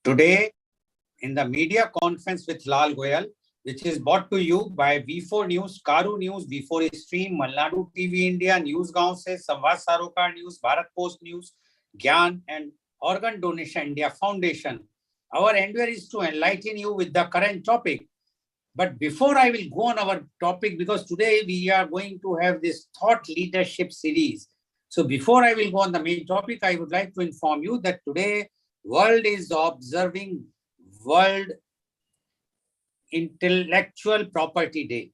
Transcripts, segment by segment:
Today, in the media conference with Lal Goel, which is brought to you by V4 News, Caru News, V4 Stream, Malnadu TV India, News Gaon Se, Samvad Sarokar News, Bharat Post News, Gyan, and Organ Donation India Foundation. Our endeavor is to enlighten you with the current topic. But before I will go on our topic, because today we are going to have this thought leadership series. So before I will go on the main topic, I would like to inform you that today world is observing World Intellectual Property Day.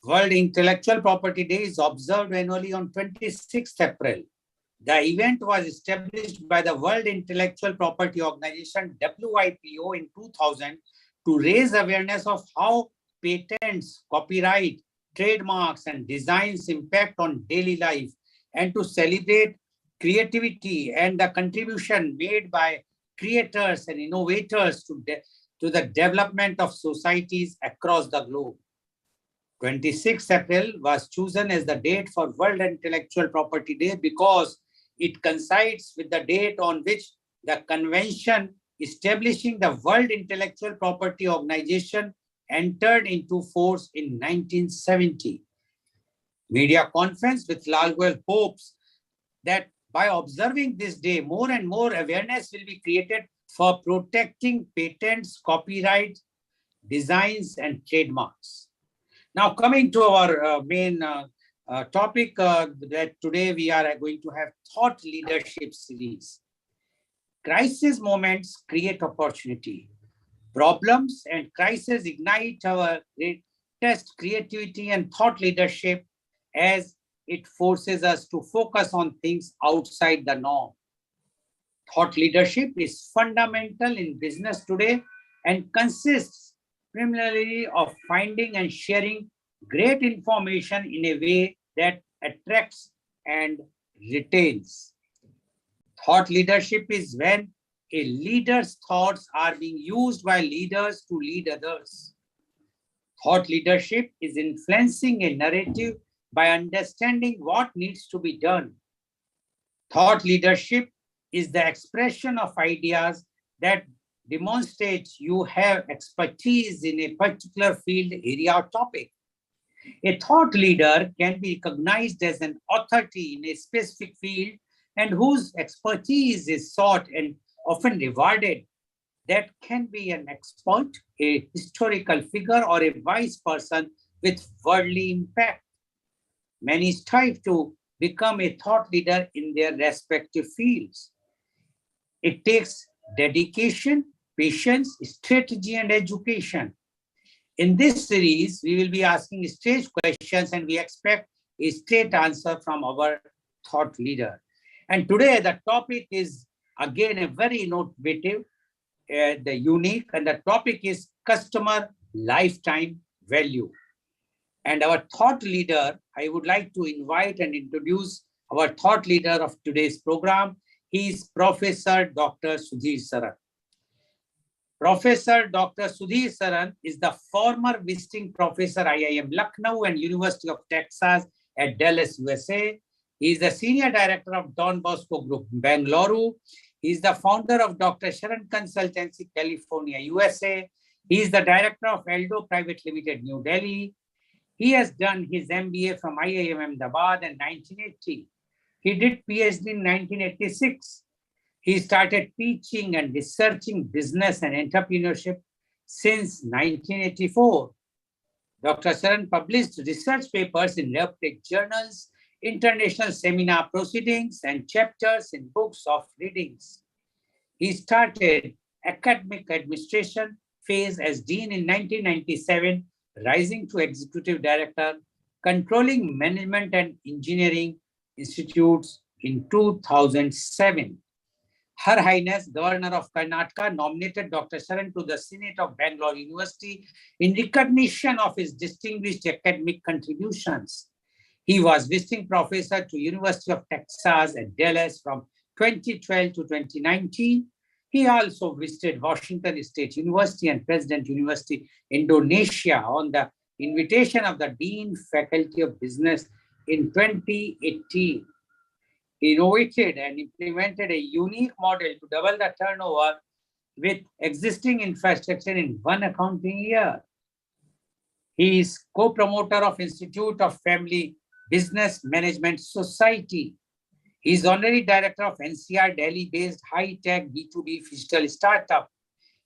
World Intellectual Property Day is observed annually on 26th April. The event was established by the World Intellectual Property Organization, WIPO, in 2000 to raise awareness of how patents, copyright, trademarks, and designs impact on daily life, and to celebrate creativity and the contribution made by creators and innovators to the development of societies across the globe. 26th April was chosen as the date for World Intellectual Property Day because it coincides with the date on which the convention establishing the World Intellectual Property Organization entered into force in 1970. Media conference with Lal Goel hopes that by observing this day, more and more awareness will be created for protecting patents, copyright, designs, and trademarks. Now, coming to our main topic, that today we are going to have thought leadership series. Crisis moments create opportunity. Problems and crises ignite our greatest creativity and thought leadership as it forces us to focus on things outside the norm. Thought leadership is fundamental in business today and consists primarily of finding and sharing great information in a way that attracts and retains. Thought leadership is when a leader's thoughts are being used by leaders to lead others. Thought leadership is influencing a narrative by understanding what needs to be done. Thought leadership is the expression of ideas that demonstrates you have expertise in a particular field, area, or topic. A thought leader can be recognized as an authority in a specific field and whose expertise is sought and often rewarded. That can be an expert, a historical figure, or a wise person with worldly impact. Many strive to become a thought leader in their respective fields. It takes dedication, patience, strategy, and education. In this series, we will be asking straight questions and we expect a straight answer from our thought leader. And today the topic is again a very innovative, unique, and the topic is customer lifetime value. And our thought leader, I would like to invite and introduce our thought leader of today's program. He is Professor Dr. Sudhir Saran. Professor Dr. Sudhir Saran is the former visiting professor IIM Lucknow and University of Texas at Dallas, USA. He is the senior director of Don Bosco Group, Bangalore. He is the founder of Dr. Sharan Consultancy, California, USA. He is the director of Eldo Private Limited, New Delhi. He has done his MBA from IIM Ahmedabad in 1980. He did PhD in 1986. He started teaching and researching business and entrepreneurship since 1984. Dr. Saran published research papers in reputed journals, international seminar proceedings, and chapters in books of readings. He started academic administration phase as dean in 1997, rising to executive director, controlling management and engineering institutes in 2007. Her Highness Governor of Karnataka nominated Dr. Saran to the Senate of Bangalore University in recognition of his distinguished academic contributions. He was visiting professor to University of Texas at Dallas from 2012 to 2019. He also visited Washington State University and President University, Indonesia on the invitation of the Dean Faculty of Business in 2018. He innovated and implemented a unique model to double the turnover with existing infrastructure in one accounting year. He is co-promoter of Institute of Family Business Management Society. He is honorary director of NCR Delhi-based high-tech B2B digital startup.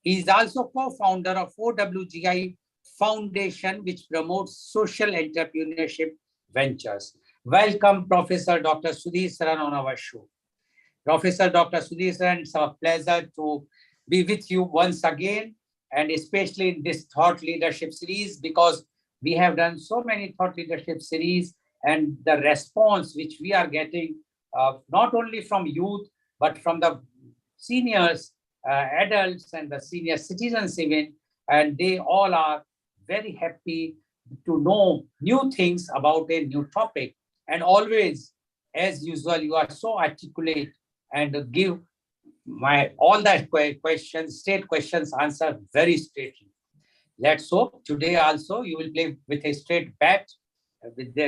He is also co-founder of OWGI Foundation, which promotes social entrepreneurship ventures. Welcome, Professor Dr. Sudhir Saran on our show. Professor Dr. Sudhir Saran, it's a pleasure to be with you once again, and especially in this thought leadership series, because we have done so many thought leadership series, and the response which we are getting, not only from youth, but from the seniors, adults, and the senior citizens even, and they all are very happy to know new things about a new topic. And always, as usual, you are so articulate and give all the questions, straight questions, answer very straightly. Let's hope today also you will play with a straight bat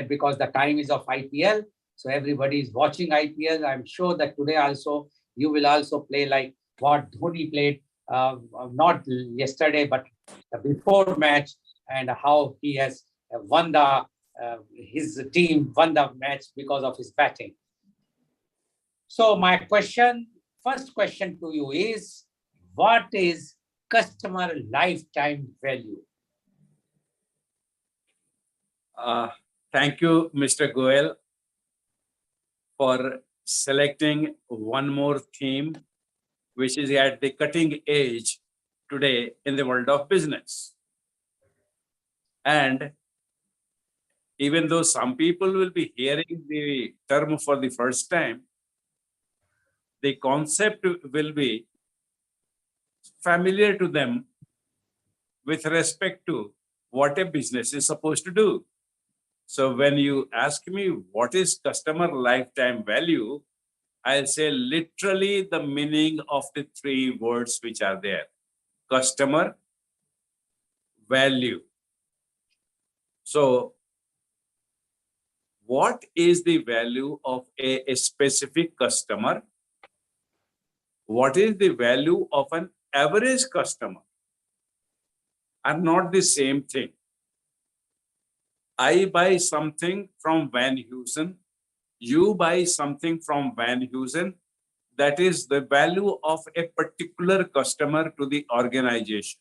because the time is of IPL. So everybody is watching IPL. I'm sure that today also you will also play like what Dhoni played, not yesterday, but before match, and how he has won his team won the match because of his batting. So my first question to you is, what is customer lifetime value? Thank you, Mr. Goel, for selecting one more theme, which is at the cutting edge today in the world of business. And even though some people will be hearing the term for the first time, the concept will be familiar to them with respect to what a business is supposed to do. So when you ask me what is customer lifetime value, I'll say literally the meaning of the three words which are there. Customer value. So what is the value of a specific customer? What is the value of an average customer? Are not the same thing. I buy something from Van Heusen. You buy something from Van Heusen. That is the value of a particular customer to the organization.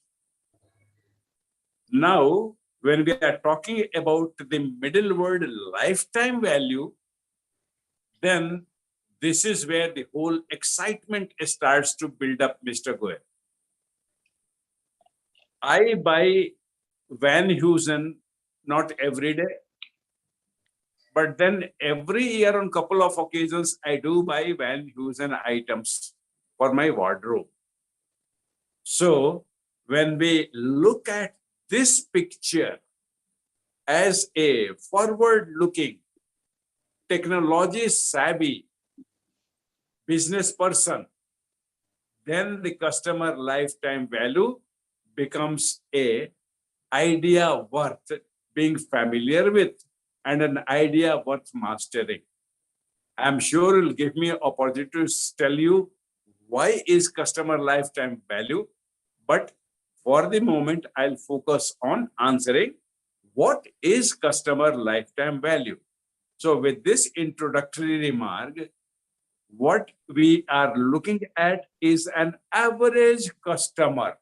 Now, when we are talking about the middle word lifetime value, then this is where the whole excitement starts to build up, Mr. Goel. I buy Van Heusen not every day, but then every year on couple of occasions, I do buy Van Heusen items for my wardrobe. So when we look at this picture as a forward-looking, technology-savvy business person, then the customer lifetime value becomes an idea worth being familiar with and an idea worth mastering. I'm sure it'll give me an opportunity to tell you why is customer lifetime value, but for the moment, I'll focus on answering what is customer lifetime value. So with this introductory remark, what we are looking at is an average customer,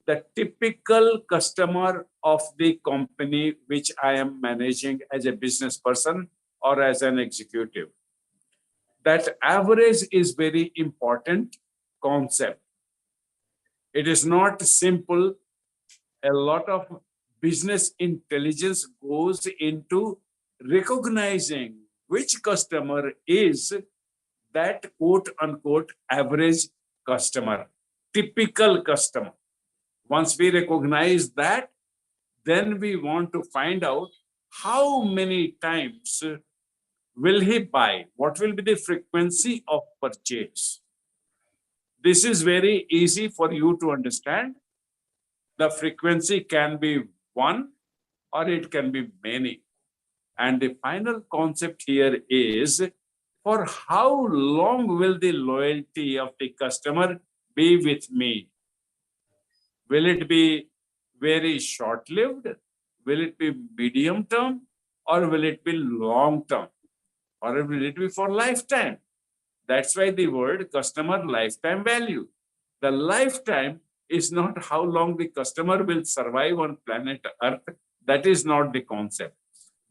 the typical customer of the company which I am managing as a business person or as an executive. That average is very important concept. It is not simple. A lot of business intelligence goes into recognizing which customer is that quote unquote average customer, typical customer. Once we recognize that, then we want to find out how many times will he buy? What will be the frequency of purchase? This is very easy for you to understand. The frequency can be one or it can be many. And the final concept here is For how long will the loyalty of the customer be with me? Will it be very short-lived? Will it be medium term? Or will it be long term? Or will it be for lifetime? That's why the word customer lifetime value. The lifetime is not how long the customer will survive on planet Earth. That is not the concept.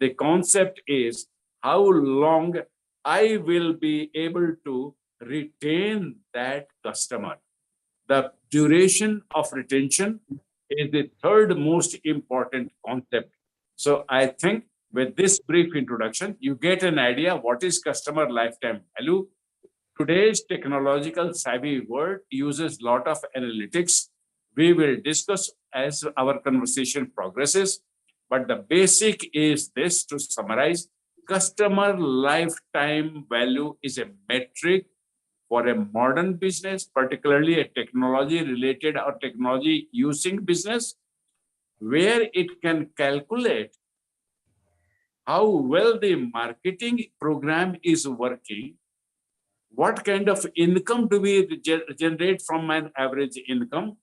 The concept is how long I will be able to retain that customer. The duration of retention is the third most important concept. So I think with this brief introduction, you get an idea what is customer lifetime value. Today's technological savvy world uses a lot of analytics. We will discuss as our conversation progresses, but the basic is this: to summarize, customer lifetime value is a metric for a modern business, particularly a technology related or technology using business, where it can calculate how well the marketing program is working, what kind of income do we generate from an average income,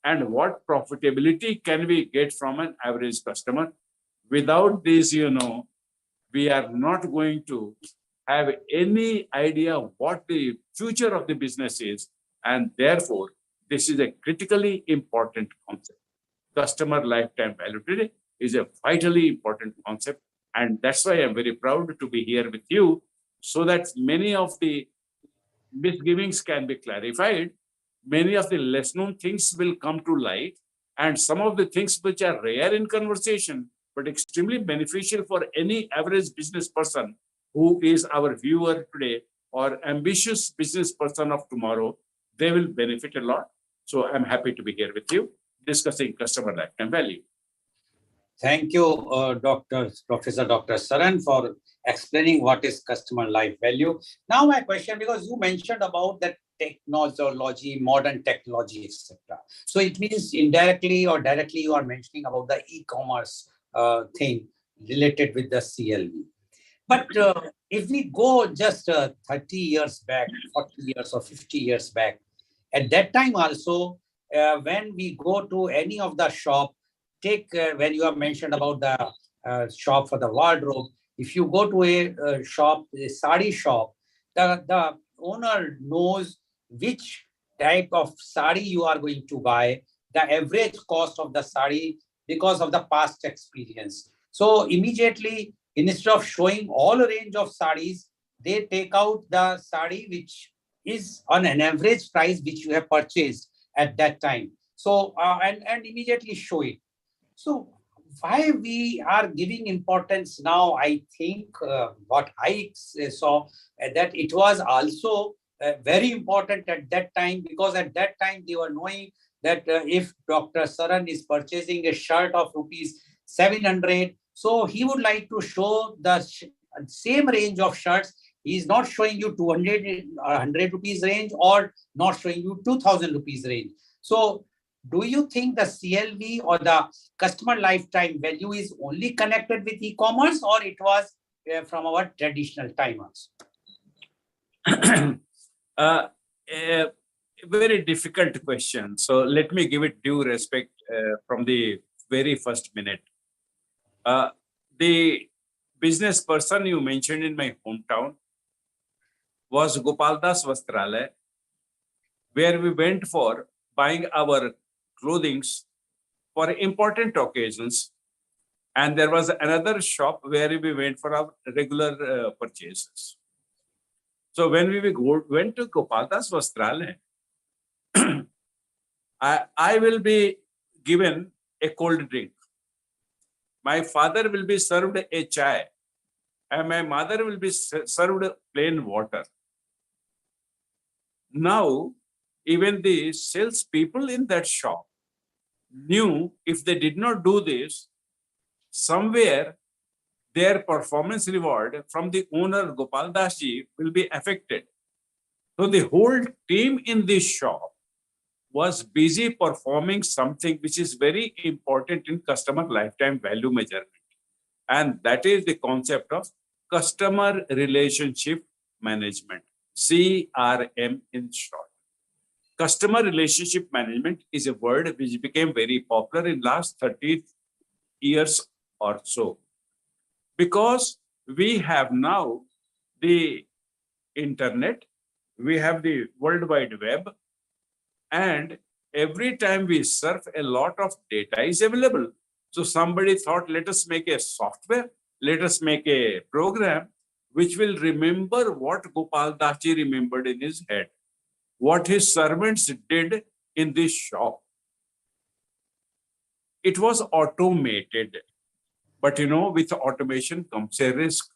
and what profitability can we get from an average customer. Without this, we are not going to have any idea what the future of the business is. And therefore, this is a critically important concept. Customer lifetime value today is a vitally important concept. And that's why I'm very proud to be here with you, so that many of the misgivings can be clarified, many of the less known things will come to light, and some of the things which are rare in conversation but extremely beneficial for any average business person who is our viewer today or ambitious business person of tomorrow, they will benefit a lot. So I'm happy to be here with you discussing customer lifetime value. Thank you, Professor Dr. Saran, for explaining what is customer life value. Now my question, because you mentioned about that technology, modern technology, etc. So it means indirectly or directly you are mentioning about the e-commerce thing related with the CLV. But if we go just 30 years back, 40 years or 50 years back, at that time also, when we go to any of the shop, take when you have mentioned about the shop for the wardrobe, if you go to a shop, a sari shop, the owner knows which type of sari you are going to buy, the average cost of the sari because of the past experience. So immediately, instead of showing all a range of saris, they take out the sari which is on an average price which you have purchased at that time. So and immediately show it. So why we are giving importance now, I think what I saw that it was also very important at that time, because at that time they were knowing that if Dr. Saran is purchasing a shirt of rupees 700, so he would like to show the same range of shirts. He is not showing you 200 100 rupees range or not showing you 2000 rupees range. So do you think the CLV or the customer lifetime value is only connected with e-commerce, or it was from our traditional timers? A very difficult question. So let me give it due respect from the very first minute. The business person you mentioned in my hometown was Gopaldas Vastralaya, where we went for buying our clothing for important occasions. And there was another shop where we went for our regular purchases. So when we went to Gopaldas Vastralaya, I will be given a cold drink. My father will be served a chai, and my mother will be served plain water. Now, even the salespeople in that shop knew if they did not do this, somewhere their performance reward from the owner Gopal Das ji will be affected. So the whole team in this shop was busy performing something which is very important in customer lifetime value measurement. And that is the concept of customer relationship management, CRM in short. Customer relationship management is a word which became very popular in last 30 years or so, because we have now the internet, we have the World Wide Web, and every time we surf, a lot of data is available. So somebody thought, let us make a software, let us make a program which will remember what 𝐂𝐀𝐑𝐔 𝐍𝐄𝐖𝐒 remembered in his head, what his servants did in this shop. It was automated, but with automation comes a risk.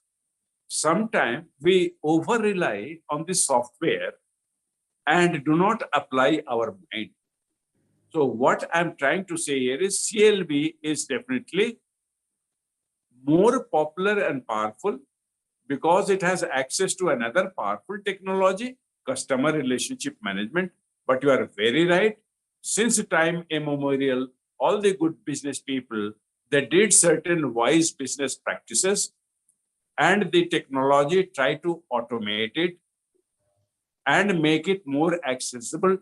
Sometimes we over-rely on the software and do not apply our mind. So what I'm trying to say here is CLV is definitely more popular and powerful because it has access to another powerful technology, customer relationship management. But you are very right. Since time immemorial, all the good business people, they did certain wise business practices, and the technology tried to automate it and make it more accessible.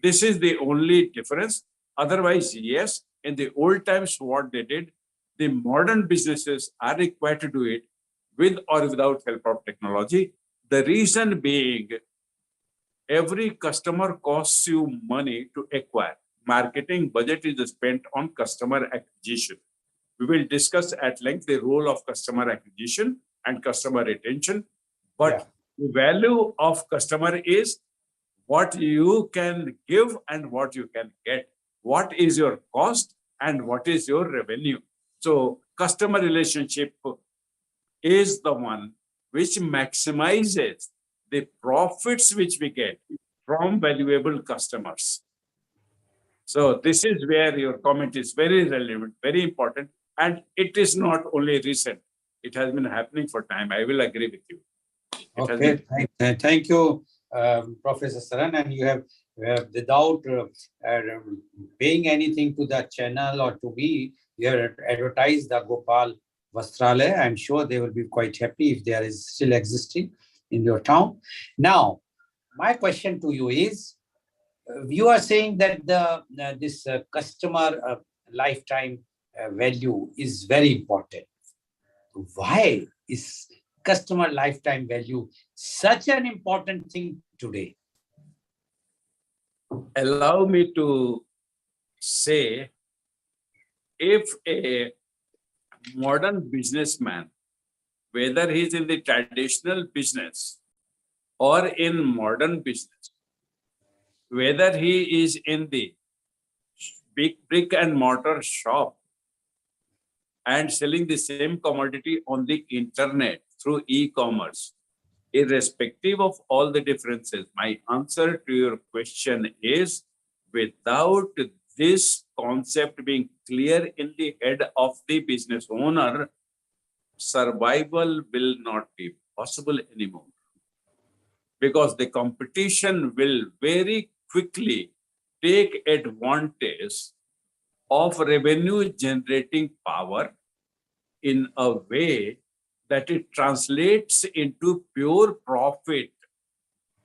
This is the only difference. Otherwise, yes, in the old times, what they did, the modern businesses are required to do it with or without help of technology. The reason being, every customer costs you money to acquire. Marketing budget is spent on customer acquisition. We will discuss at length the role of customer acquisition and customer retention. But the value of customer is what you can give and what you can get. What is your cost and what is your revenue? So customer relationship is the one which maximizes the profits which we get from valuable customers. So this is where your comment is very relevant, very important. And it is not only recent. It has been happening for time. I will agree with you. Okay, thank you, Professor Saran. And you have, without paying anything to the channel or to me, you have advertised the Gopal Vastralaya. I'm sure they will be quite happy if there is still existing in your town. Now, my question to you is, you are saying that this customer lifetime value is very important. Why is customer lifetime value such an important thing today? Allow me to say, if a modern businessman, whether he's in the traditional business or in modern business, whether he is in the big brick and mortar shop and selling the same commodity on the internet through e-commerce, irrespective of all the differences, my answer to your question is, without this concept being clear in the head of the business owner, survival will not be possible anymore. Because the competition will very quickly take advantage of revenue generating power in a way that it translates into pure profit.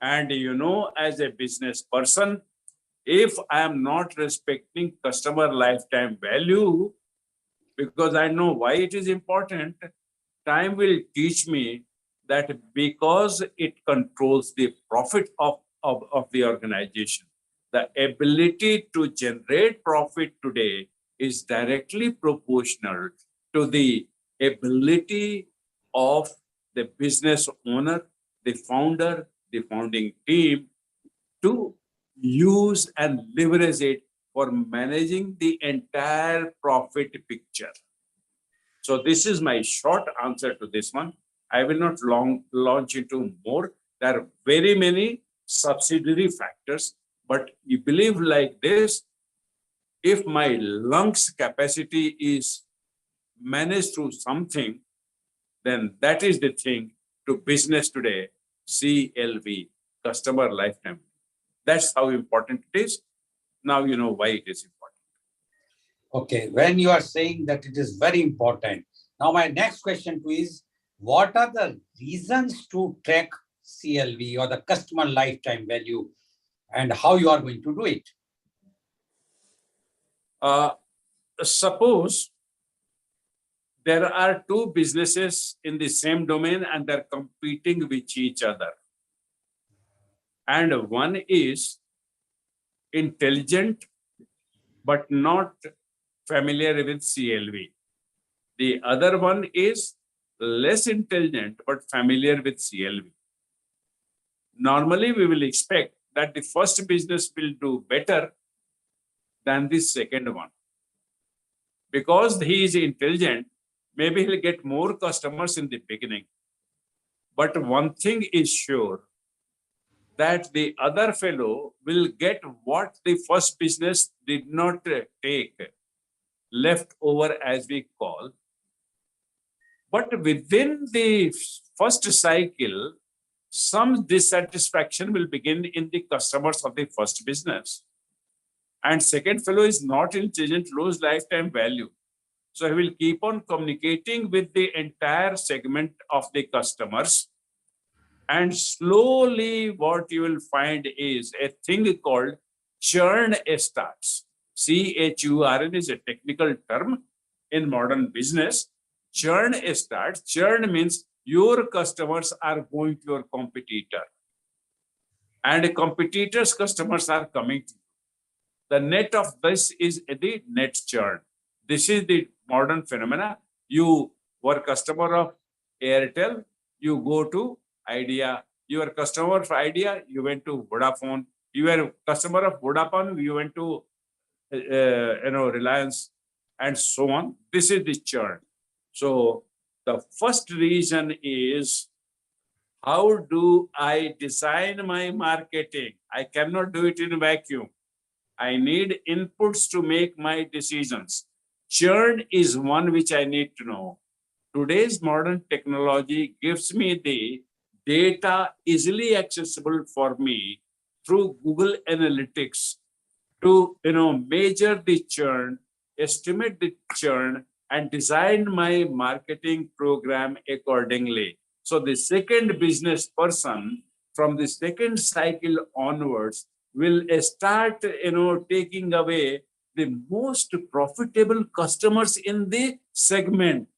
And as a business person, if I am not respecting customer lifetime value, because I know why it is important, time will teach me that because it controls the profit of the organization, the ability to generate profit today is directly proportional to the ability of the business owner, the founder, the founding team to use and leverage it for managing the entire profit picture. So this is my short answer to this one. I will not launch into more. There are very many subsidiary factors, but you believe like this, if my lungs capacity is managed through something, then that is the thing to business today, CLV, customer lifetime. That's how important it is. Now you know why it is important. Okay, when you are saying that it is very important, now my next question to you is, what are the reasons to track CLV or the customer lifetime value and how you are going to do it? Suppose there are two businesses in the same domain and they're competing with each other. And one is intelligent but not familiar with CLV. The other one is less intelligent but familiar with CLV. Normally, we will expect that the first business will do better than the second one. Because he is intelligent, maybe he'll get more customers in the beginning. But one thing is sure, that the other fellow will get what the first business did not take, left over as we call. But within the first cycle, some dissatisfaction will begin in the customers of the first business. And second fellow is not intelligent, lows lifetime value. So he will keep on communicating with the entire segment of the customers. And slowly what you will find is a thing called churn starts. CHURN is a technical term in modern business. Churn starts. Churn means your customers are going to your competitor. And competitors' customers are coming to you. The net of this is the net churn. This is the modern phenomena. You were customer of Airtel, you go to Idea. You were customer of Idea, you went to Vodafone. You were customer of Vodafone, you went to Reliance, and so on. This is the churn. So the first reason is, how do I design my marketing? I cannot do it in a vacuum. I need inputs to make my decisions. Churn is one which I need to know. Today's modern technology gives me the data easily accessible for me through Google Analytics to measure the churn, estimate the churn, and design my marketing program accordingly. So the second business person from the second cycle onwards will start taking away the most profitable customers in the segment.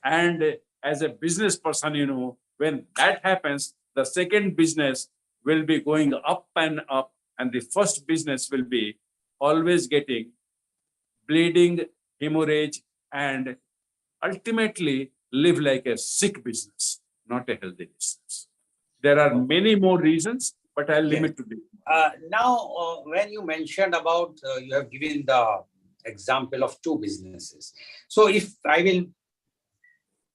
And as a business person, when that happens, the second business will be going up and up, and the first business will be always getting bleeding, hemorrhage, and ultimately live like a sick business, not a healthy business. There are many more reasons, but I'll limit to this. Now, when you mentioned about, you have given the example of two businesses. So if I will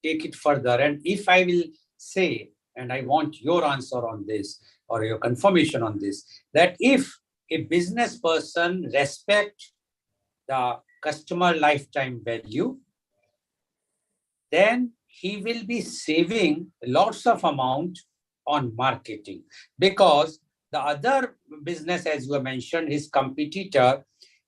take it further, and if I will say, and I want your answer on this or your confirmation on this, that if a business person respect the customer lifetime value, then he will be saving lots of amount on marketing, because the other business, as you mentioned, his competitor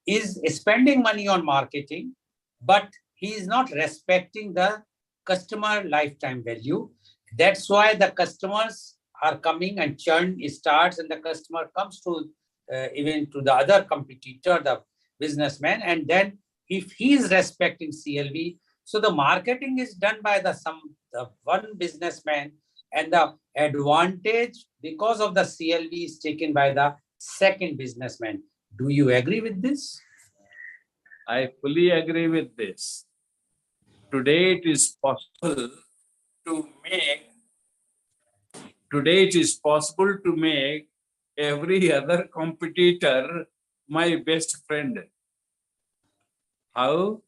is spending money on marketing, but he is not respecting the customer lifetime value. That's why the customers are coming and churn starts, and the customer comes to even to the other competitor, the businessman, and then if he is respecting CLV, so the marketing is done by the one businessman, and the advantage because of the CLV is taken by the second businessman. Do you agree with this? I fully agree with this. Today it is possible to make every other competitor my best friend. How?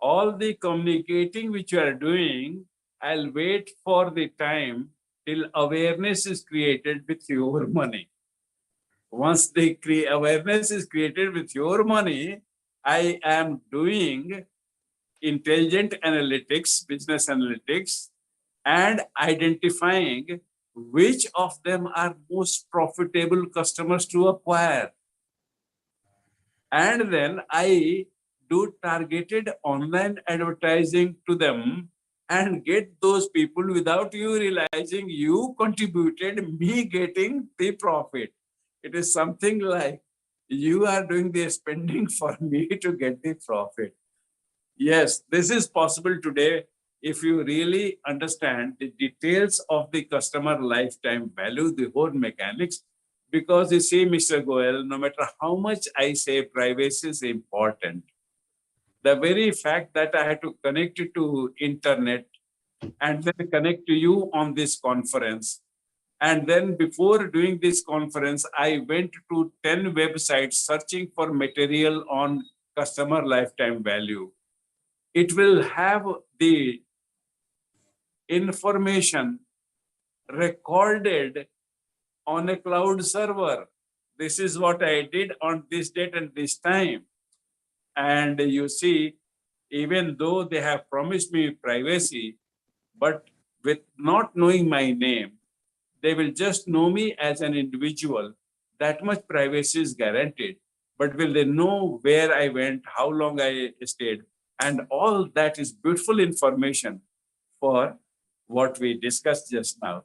All the communicating which you are doing, I'll wait for the time till awareness is created with your money. Once the awareness is created with your money, I am doing intelligent analytics, business analytics, and identifying which of them are most profitable customers to acquire. And then I do targeted online advertising to them and get those people without you realizing you contributed me getting the profit. It is something like you are doing the spending for me to get the profit. Yes, this is possible today if you really understand the details of the customer lifetime value, the whole mechanics. Because you see, Mr. Goel, no matter how much I say privacy is important, the very fact that I had to connect it to internet and then connect to you on this conference. And then before doing this conference, I went to 10 websites searching for material on customer lifetime value. It will have the information recorded on a cloud server. This is what I did on this date and this time. And you see, even though they have promised me privacy, but with not knowing my name, they will just know me as an individual. That much privacy is guaranteed. But will they know where I went, how long I stayed? And all that is beautiful information for what we discussed just now,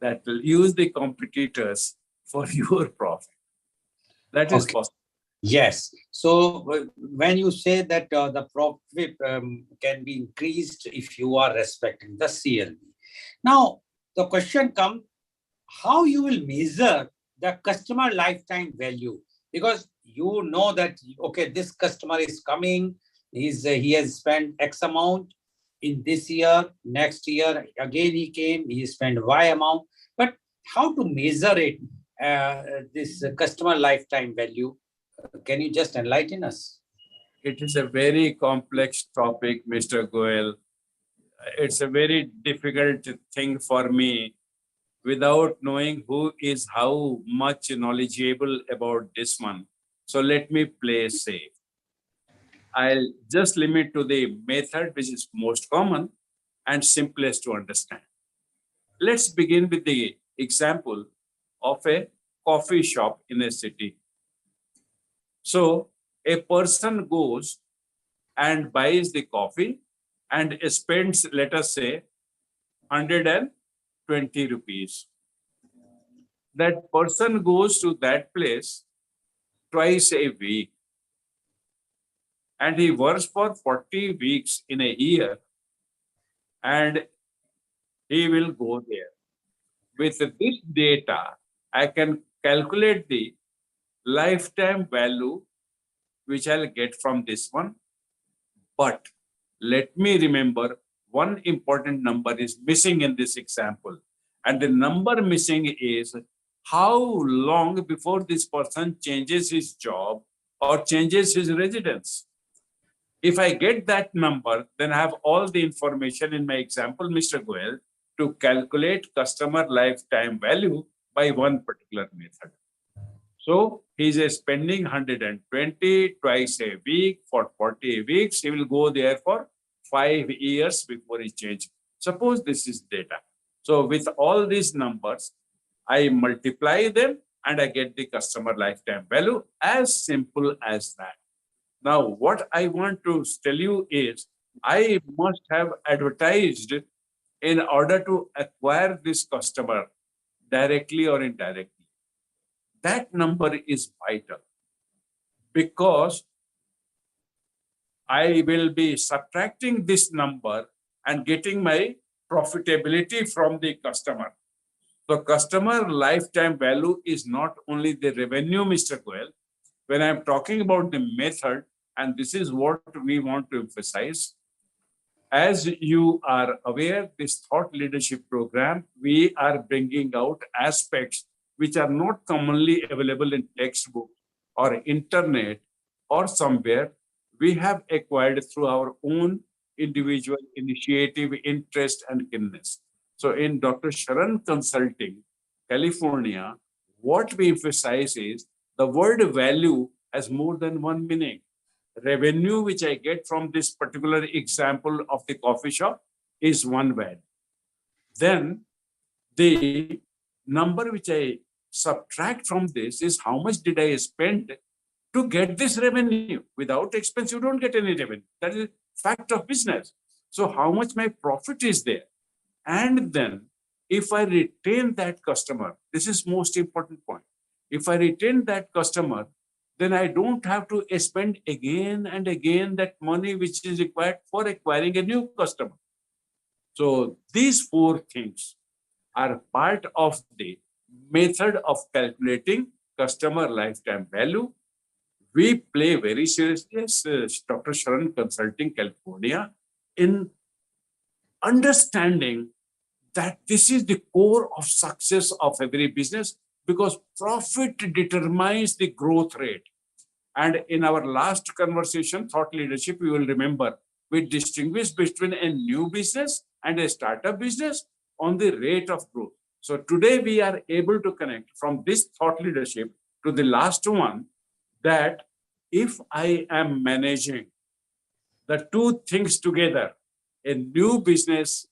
that will use the competitors for your profit. That is possible. Yes. So when you say that the profit can be increased if you are respecting the CLV. Now, the question comes, how you will measure the customer lifetime value? Because you know that, okay, this customer is coming, he has spent X amount in this year, next year, again he came, he spent Y amount. But how to measure it, this customer lifetime value? Can you just enlighten us? It is a very complex topic, Mr. Goel. It's a very difficult thing for me without knowing who is how much knowledgeable about this one. So let me play safe. I'll just limit to the method which is most common and simplest to understand. Let's begin with the example of a coffee shop in a city. So a person goes and buys the coffee and spends, let us say, 120 rupees. That person goes to that place twice a week and he works for 40 weeks in a year and he will go there. With this data, I can calculate the lifetime value which I'll get from this one. But let me remember, one important number is missing in this example. And the number missing is how long before this person changes his job or changes his residence. If I get that number, then I have all the information in my example, Mr. Goel, to calculate customer lifetime value by one particular method. So he's spending 120 twice a week for 40 weeks. He will go there for 5 years before he changes. Suppose this is data. So with all these numbers, I multiply them and I get the customer lifetime value, as simple as that. Now, what I want to tell you is, I must have advertised in order to acquire this customer directly or indirectly. That number is vital because I will be subtracting this number and getting my profitability from the customer. So customer lifetime value is not only the revenue, Mr. Goel. When I'm talking about the method, and this is what we want to emphasize, as you are aware, this thought leadership program, we are bringing out aspects which are not commonly available in textbook or internet or somewhere. We have acquired through our own individual initiative, interest, and keenness. So in Dr. Sharan Consulting, California, what we emphasize is the word value has more than one meaning. Revenue which I get from this particular example of the coffee shop is one value. Then the number which I subtract from this is how much did I spend to get this revenue. Without expense, you don't get any revenue. That is a fact of business. So how much my profit is there? And then if I retain that customer, this is most important point. If I retain that customer, then I don't have to spend again and again that money which is required for acquiring a new customer. So these four things are part of the method of calculating customer lifetime value. We play very seriously as Dr. Sharan Consulting California in understanding that this is the core of success of every business, because profit determines the growth rate. And in our last conversation, thought leadership, you will remember, we distinguish between a new business and a startup business on the rate of growth. So today we are able to connect from this thought leadership to the last one, that if I am managing the two things together, a new business,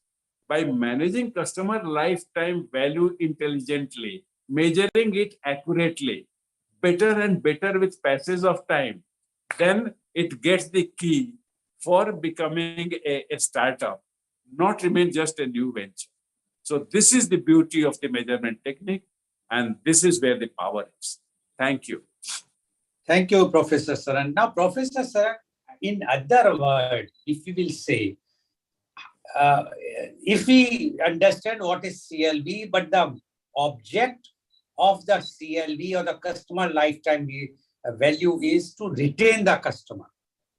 by managing customer lifetime value intelligently, measuring it accurately, better and better with passage of time, then it gets the key for becoming a startup, not remain just a new venture. So this is the beauty of the measurement technique, and this is where the power is. Thank you. Thank you, Professor Saran. Now, Professor Saran, in other words, if we will say, if we understand what is CLV, but the object of the CLV or the customer lifetime value is to retain the customer,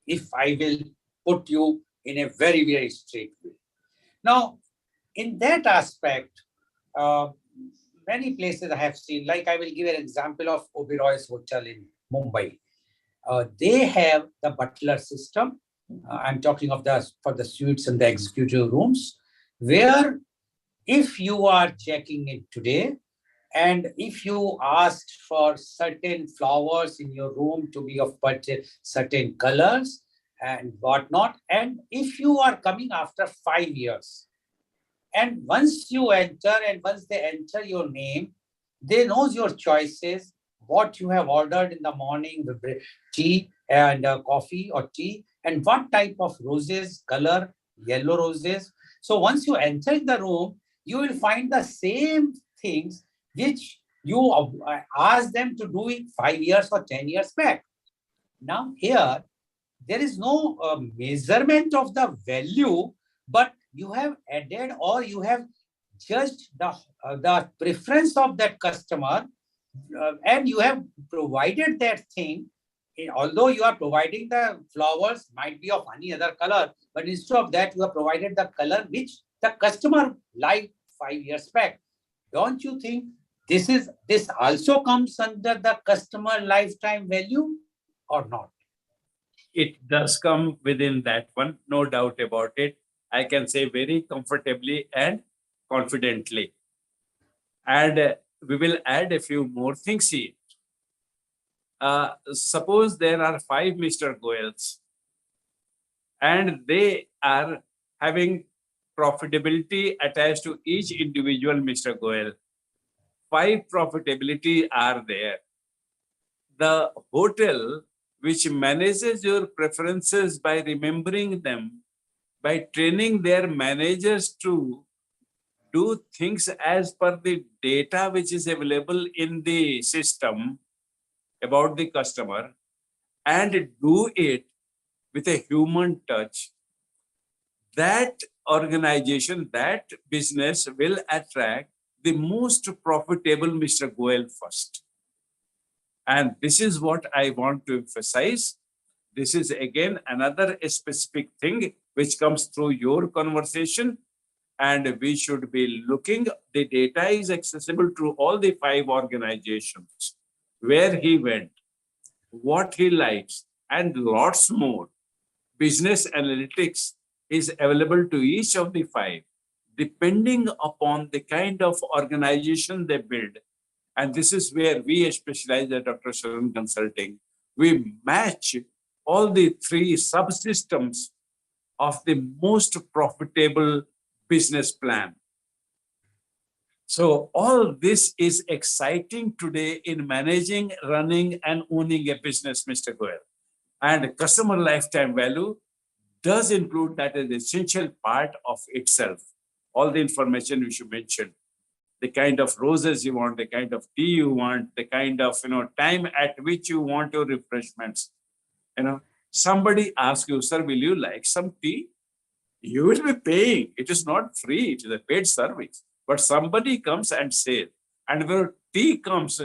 if I will put you in a very, very straight way. Now, in that aspect, many places I have seen, like I will give an example of Oberoi's Hotel in Mumbai. They have the butler system. I'm talking of for the suites and the executive rooms, where if you are checking in today, and if you asked for certain flowers in your room to be of certain colors and whatnot, and if you are coming after 5 years, and once you enter and once they enter your name, they know your choices, what you have ordered in the morning, the tea and coffee or tea, and what type of roses, color, yellow roses. So once you enter the room, you will find the same things which you asked them to do it 5 years or 10 years back. Now here, there is no measurement of the value, but you have added or you have judged the preference of that customer, and you have provided that thing. Although you are providing the flowers might be of any other color, but instead of that, you have provided the color which the customer liked 5 years back. Don't you think this also comes under the customer lifetime value or not? It does come within that one, no doubt about it. I can say very comfortably and confidently. And we will add a few more things here. Suppose there are 5 Mr. Goels, and they are having profitability attached to each individual Mr. Goel. 5 profitability are there. The hotel, which manages your preferences by remembering them, by training their managers to do things as per the data which is available in the system about the customer, and do it with a human touch, that organization, that business will attract the most profitable Mr. Goel first. And this is what I want to emphasize. This is again another specific thing which comes through your conversation, and we should be looking. The data is accessible to all the 5 organizations, where he went, what he likes, and lots more. Business analytics is available to each of the 5, depending upon the kind of organization they build. And this is where we specialize at Dr. Sharan Consulting. We match all the 3 subsystems of the most profitable business plan. So all this is exciting today in managing, running, and owning a business, Mr. Goel. And customer lifetime value does include that as an essential part of itself. All the information which you mentioned, the kind of roses you want, the kind of tea you want, the kind of time at which you want your refreshments. Somebody asks you, sir, will you like some tea? You will be paying. It is not free. It is a paid service. But somebody comes and says, and when tea comes,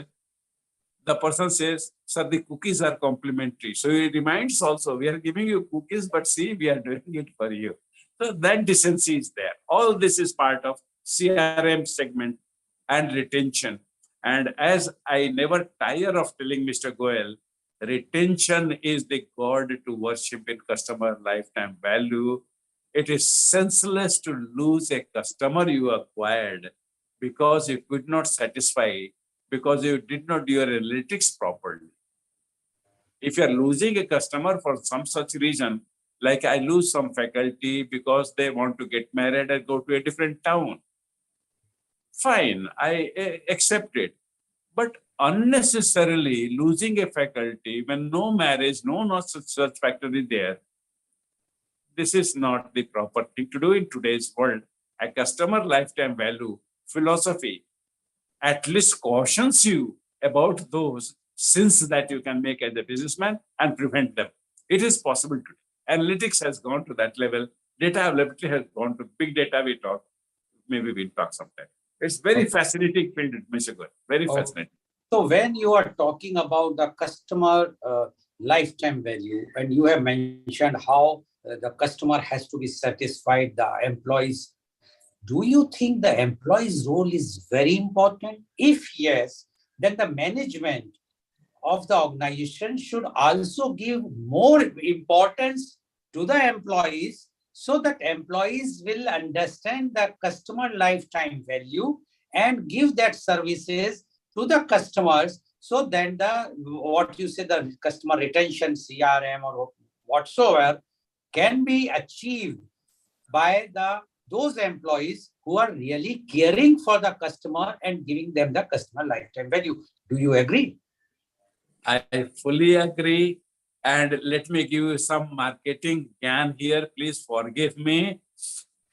the person says, sir, the cookies are complimentary. So it reminds also, we are giving you cookies, but see, we are doing it for you. So that decency is there. All this is part of CRM segment and retention. And as I never tire of telling Mr. Goel, retention is the God to worship in customer lifetime value. It is senseless to lose a customer you acquired because you could not satisfy, because you did not do your analytics properly. If you are losing a customer for some such reason, like I lose some faculty because they want to get married and go to a different town, fine, I accept it. But unnecessarily losing a faculty when no marriage, no such factor is there, this is not the proper thing to do in today's world. A customer lifetime value philosophy at least cautions you about those sins that you can make as a businessman and prevent them. It is possible today. Analytics has gone to that level. Data availability has gone to big data. We talk. Maybe we'll talk sometime. It's very fascinating field, Mr. Goel. Very fascinating. So when you are talking about the customer lifetime value, and you have mentioned how the customer has to be satisfied, the employees, do you think the employee's role is very important? If yes, then the management of the organization should also give more importance to the employees so that employees will understand the customer lifetime value and give that services to the customers, so then the customer retention, CRM or whatsoever can be achieved by those employees who are really caring for the customer and giving them the customer lifetime value. Do you agree? I fully agree. And let me give you some marketing gyan here. Please forgive me.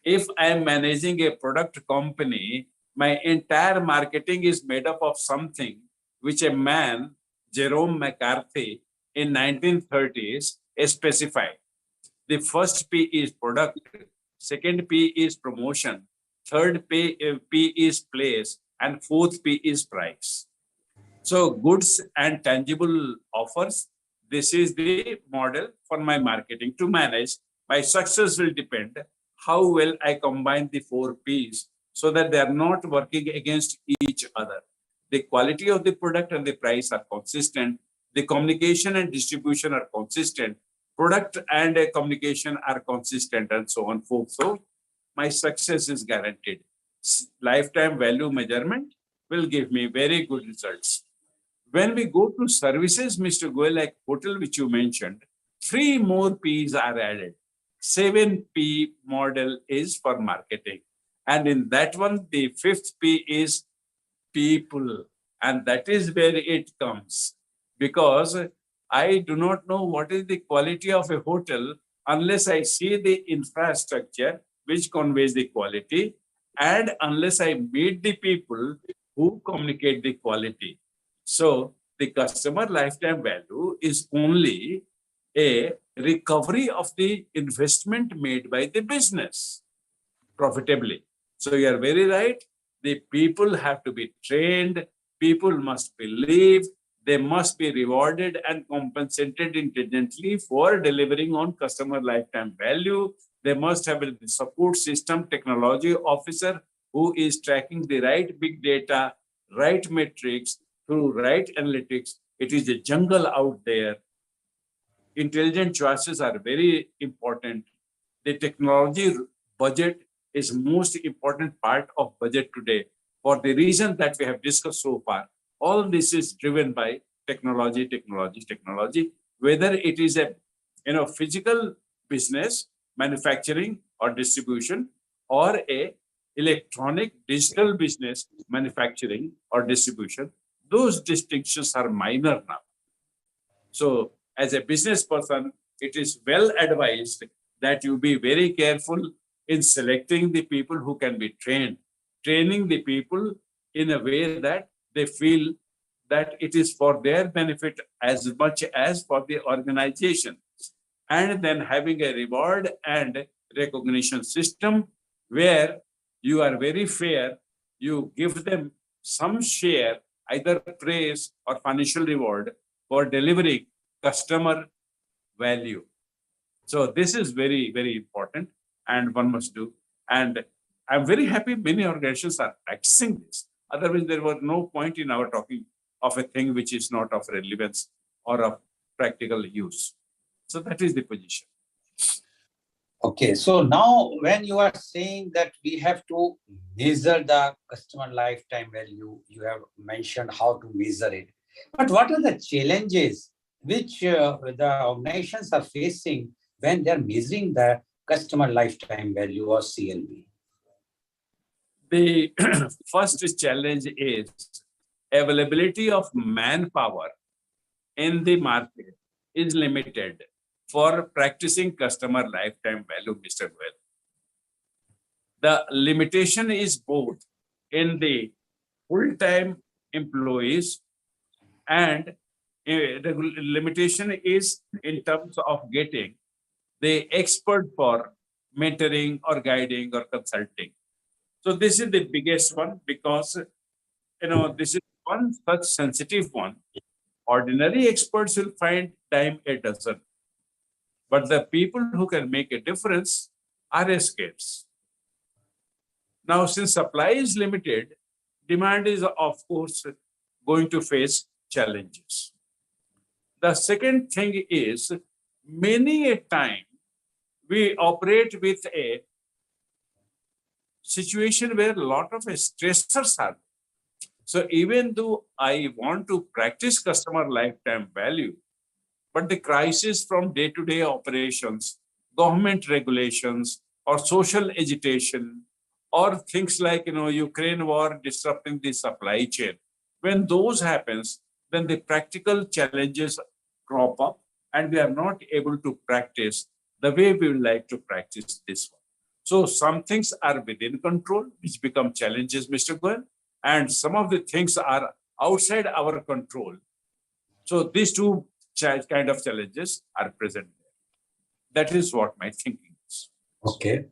If I am managing a product company, my entire marketing is made up of something which a man, Jerome McCarthy, in 1930s specified. The first P is product, second P is promotion, third P is place, and fourth P is price. So goods and tangible offers, this is the model for my marketing to manage. My success will depend how well I combine the four Ps so that they are not working against each other. The quality of the product and the price are consistent. The communication and distribution are consistent. Product and communication are consistent, and so on, folks. So my success is guaranteed. Lifetime value measurement will give me very good results. When we go to services, Mr. Goel, like hotel, which you mentioned, 3 more P's are added. 7P model is for marketing. And in that one, the 5th P is people. And that is where it comes. Because I do not know what is the quality of a hotel unless I see the infrastructure which conveys the quality, and unless I meet the people who communicate the quality. So the customer lifetime value is only a recovery of the investment made by the business profitably. So you are very right. The people have to be trained. People must believe. They must be rewarded and compensated intelligently for delivering on customer lifetime value. They must have a support system technology officer who is tracking the right big data, right metrics, through right analytics. It is a jungle out there. Intelligent choices are very important. The technology budget is most important part of budget today for the reason that we have discussed so far. All this is driven by technology, whether it is a physical business, manufacturing or distribution, or a electronic digital business, manufacturing or distribution. Those distinctions are minor now. So as a business person, it is well advised that you be very careful in selecting the people who can be trained, training the people in a way that they feel that it is for their benefit as much as for the organization. And then having a reward and recognition system where you are very fair, you give them some share, either praise or financial reward for delivering customer value. So this is very, very important and one must do. And I'm very happy many organizations are practicing this. Otherwise, there was no point in our talking of a thing which is not of relevance or of practical use. So that is the position. Okay, so now when you are saying that we have to measure the customer lifetime value, you have mentioned how to measure it. But what are the challenges which the organizations are facing when they're measuring the customer lifetime value or CLV? The first challenge is availability of manpower in the market is limited for practicing customer lifetime value, Mr. Goel. The limitation is both in the full-time employees and the limitation is in terms of getting the expert for mentoring or guiding or consulting. So this is the biggest one because, this is one such sensitive one. Ordinary experts will find time a dozen. But the people who can make a difference are scarce. Now, since supply is limited, demand is, of course, going to face challenges. The second thing is, many a time, we operate with a situation where a lot of stressors are. So even though I want to practice customer lifetime value, but the crisis from day-to-day operations, government regulations, or social agitation, or things like Ukraine war disrupting the supply chain, when those happens, then the practical challenges crop up, and we are not able to practice the way we would like to practice this one. So some things are within control, which become challenges, Mr. Goel, and some of the things are outside our control. So these two kind of challenges are present there. That is what my thinking is. Okay.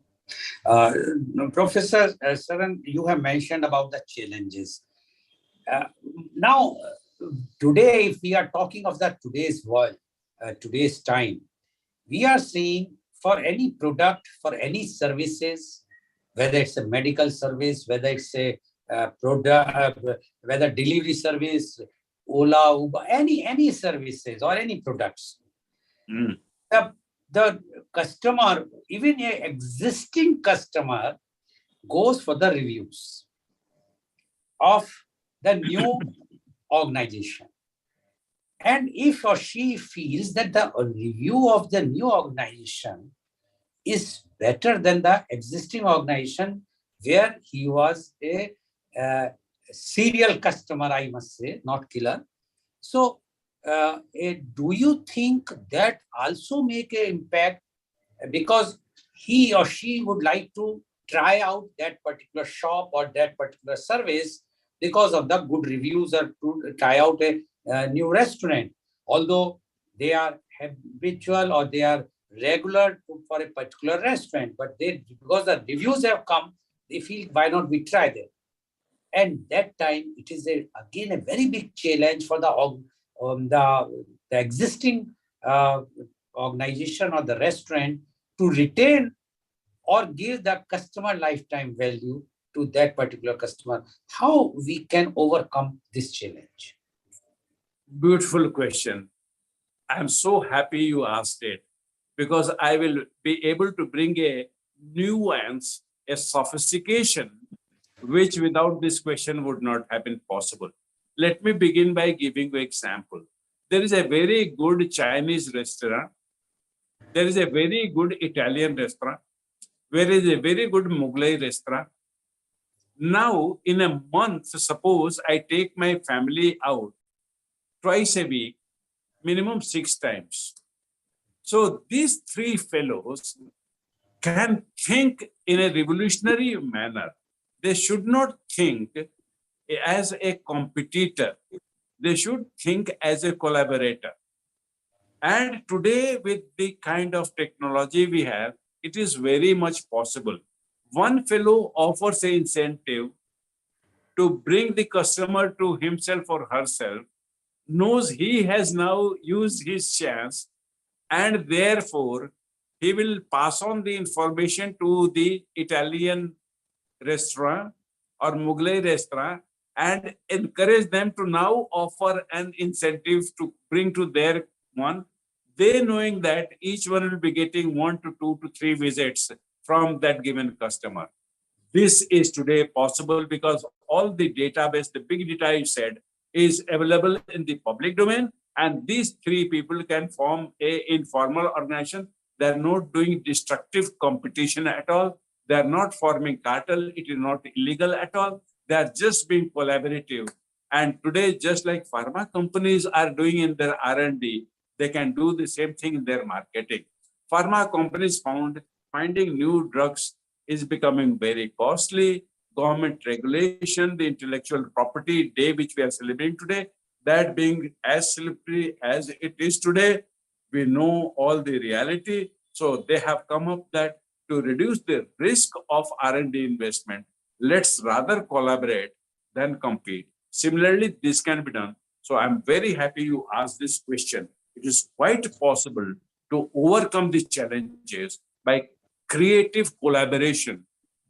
Professor Saran, you have mentioned about the challenges. Now, today, if we are talking of the today's world, today's time, we are seeing for any product, for any services, whether it's a medical service, whether it's a product, whether delivery service, Ola, Uber, any services or any products. The customer, even an existing customer, goes for the reviews of the new organization. And if or she feels that the review of the new organization is better than the existing organization where he was a serial customer, I must say, not killer. So do you think that also make an impact because he or she would like to try out that particular shop or that particular service because of the good reviews or to try out a new restaurant, although they are habitual or they are regular for a particular restaurant, but because the reviews have come, they feel why not we try that. And that time it is again a very big challenge for the existing organization or the restaurant to retain or give the customer lifetime value to that particular customer. How we can overcome this challenge? Beautiful question. I'm so happy you asked it because I will be able to bring a nuance, a sophistication, which without this question would not have been possible. Let me begin by giving you an example. There is a very good Chinese restaurant. There is a very good Italian restaurant. There is a very good Mughlai restaurant. Now, in a month, suppose I take my family out twice a week, minimum 6 times. So these 3 fellows can think in a revolutionary manner. They should not think as a competitor. They should think as a collaborator. And today, with the kind of technology we have, it is very much possible. One fellow offers an incentive to bring the customer to himself or herself, knows he has now used his chance, and therefore he will pass on the information to the Italian restaurant or Mughlai restaurant and encourage them to now offer an incentive to bring to their one. They knowing that each one will be getting 1 to 2 to 3 visits from that given customer. This is today possible because all the database, the big data I said, is available in the public domain, and these three people can form a informal organization. They're not doing destructive competition at all. They're not forming cartel. It is not illegal at all. They're just being collaborative. And today, just like pharma companies are doing in their R&D, they can do the same thing in their marketing. Pharma companies finding new drugs is becoming very costly. Government regulation, the intellectual property day, which we are celebrating today, that being as slippery as it is today, we know all the reality. So they have come up that to reduce the risk of R&D investment, let's rather collaborate than compete. Similarly, this can be done. So I'm very happy you asked this question. It is quite possible to overcome these challenges by creative collaboration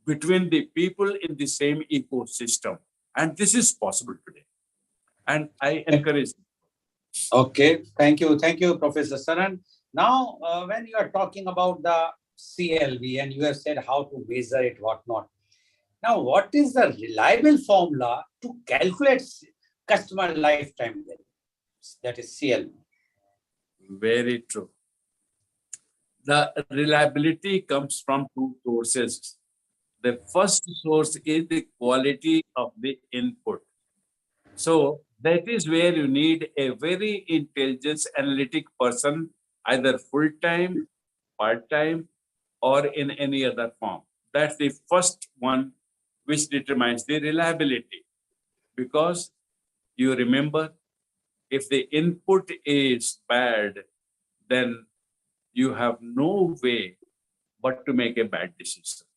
between the people in the same ecosystem. And this is possible today. And I encourage. Okay, thank you. Thank you, Professor Saran. Now, when you are talking about the CLV and you have said how to measure it, whatnot. Now, what is the reliable formula to calculate customer lifetime value? That is CLV. Very true. The reliability comes from two sources. The first source is the quality of the input. So that is where you need a very intelligent analytic person, either full-time, part-time, or in any other form. That's the first one which determines the reliability. Because you remember, if the input is bad, then you have no way but to make a bad decision.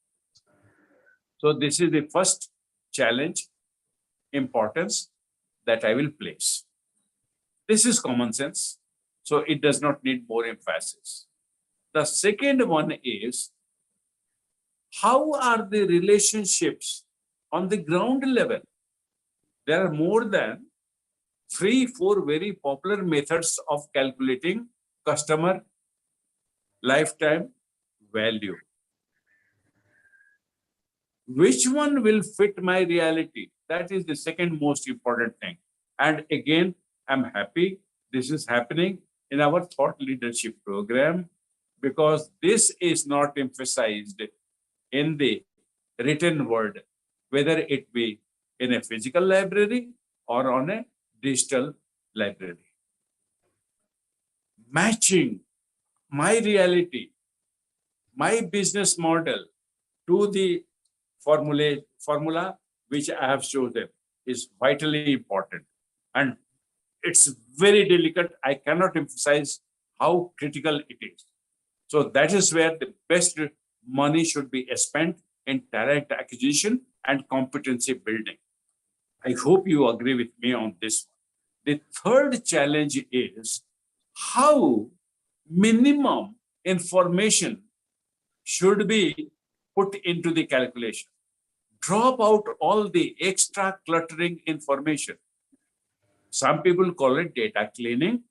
So this is the first challenge, importance that I will place. This is common sense, so it does not need more emphasis. The second one is, how are the relationships on the ground level? There are more than 3-4 very popular methods of calculating customer lifetime value. Which one will fit my reality? That is the second most important thing. And again, I'm happy this is happening in our thought leadership program, because this is not emphasized in the written word, whether it be in a physical library or on a digital library. Matching my reality, my business model to the formula which I have chosen is vitally important. And it's very delicate. I cannot emphasize how critical it is. So that is where the best money should be spent in talent acquisition and competency building. I hope you agree with me on this one. The third challenge is how minimum information should be put into the calculation. Drop out all the extra cluttering information. Some people call it data cleaning.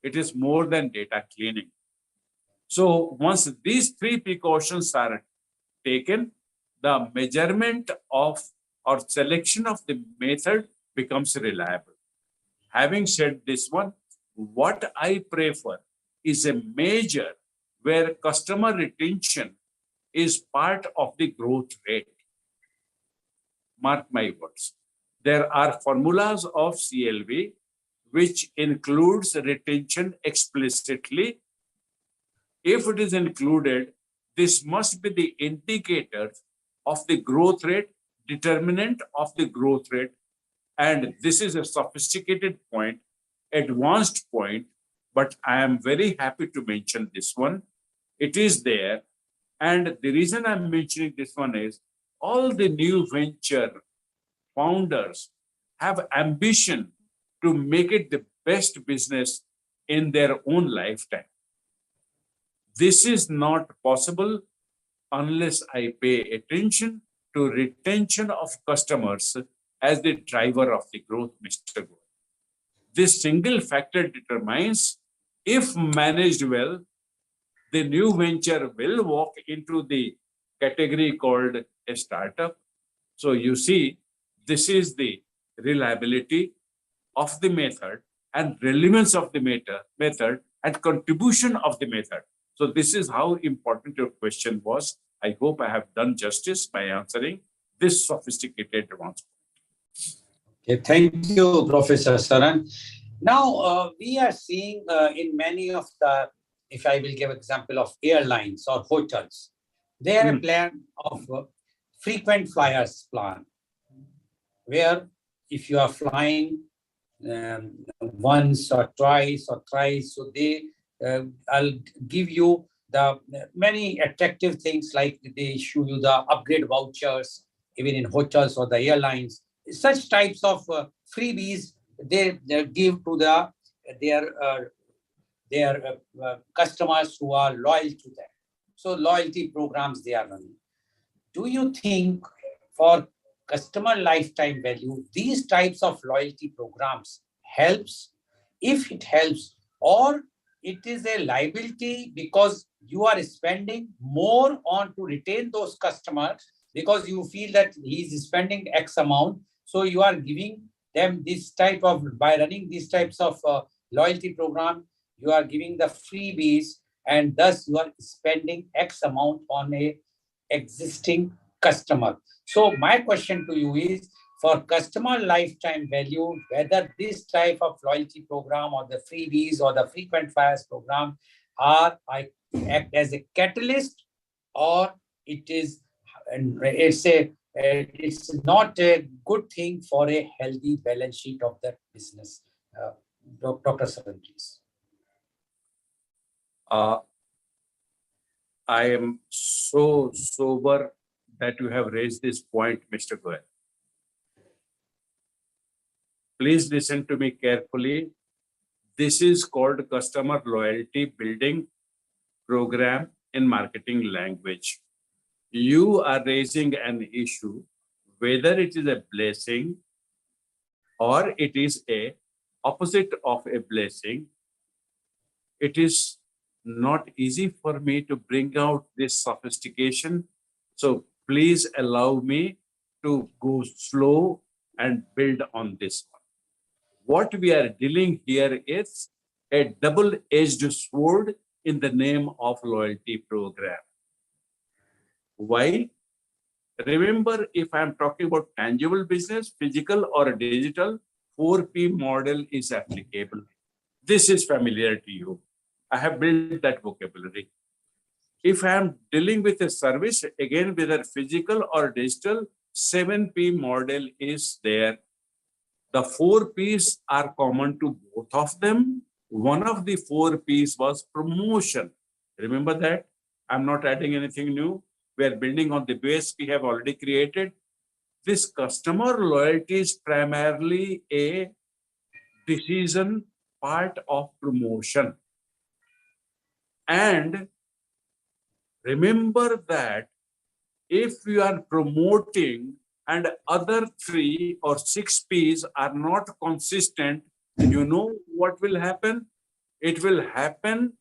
It is more than data cleaning. So once these three precautions are taken, the measurement of or selection of the method becomes reliable. Having said this one, what I prefer is a measure where customer retention is part of the growth rate. Mark my words. There are formulas of CLV which includes retention explicitly. If it is included, this must be the indicator of the growth rate, determinant of the growth rate. And this is a sophisticated point, advanced point, but I am very happy to mention this one. It is there. And the reason I'm mentioning this one is all the new venture founders have ambition to make it the best business in their own lifetime. This is not possible unless I pay attention to retention of customers as the driver of the growth, Mr. Goel. This single factor determines, if managed well, the new venture will walk into the category called a startup. So you see, this is the reliability of the method and relevance of the method and contribution of the method. So this is how important your question was. I hope I have done justice by answering this sophisticated advanced. Okay, thank you, Professor Saran. Now, we are seeing in many of the, if I will give example of airlines or hotels, they have a plan of frequent flyers plan, where if you are flying once or twice or thrice, so they I'll give you the many attractive things, like they issue you the upgrade vouchers, even in hotels or the airlines. Such types of freebies they give to their customers who are loyal to them. So loyalty programs they are running. Do you think for customer lifetime value, these types of loyalty programs helps? If it helps, or it is a liability because you are spending more on to retain those customers because you feel that he's spending X amount. So you are giving them this type of, by running these types of loyalty program, you are giving the freebies, and thus you are spending X amount on a existing customer. So my question to you is, for customer lifetime value, whether this type of loyalty program or the freebies or the frequent flyers program are act as a catalyst, or it's not a good thing for a healthy balance sheet of that business. Dr. Saran, please. I am so sober that you have raised this point, Mr. Goel. Please listen to me carefully. This is called customer loyalty building program in marketing language. You are raising an issue, whether it is a blessing or it is a opposite of a blessing. It is not easy for me to bring out this sophistication. So please allow me to go slow and build on this one. What we are dealing here is a double-edged sword in the name of loyalty program. Why? Remember, if I'm talking about tangible business, physical or digital, 4P model is applicable. This is familiar to you. I have built that vocabulary. If I'm dealing with a service, again, whether physical or digital, 7P model is there. The 4 Ps are common to both of them. One of the 4 Ps was promotion. Remember that? I'm not adding anything new. We are building on the base we have already created. This customer loyalty is primarily a decision part of promotion. And remember that if you are promoting and other 3 or 6 Ps are not consistent, you know what will happen? It will happen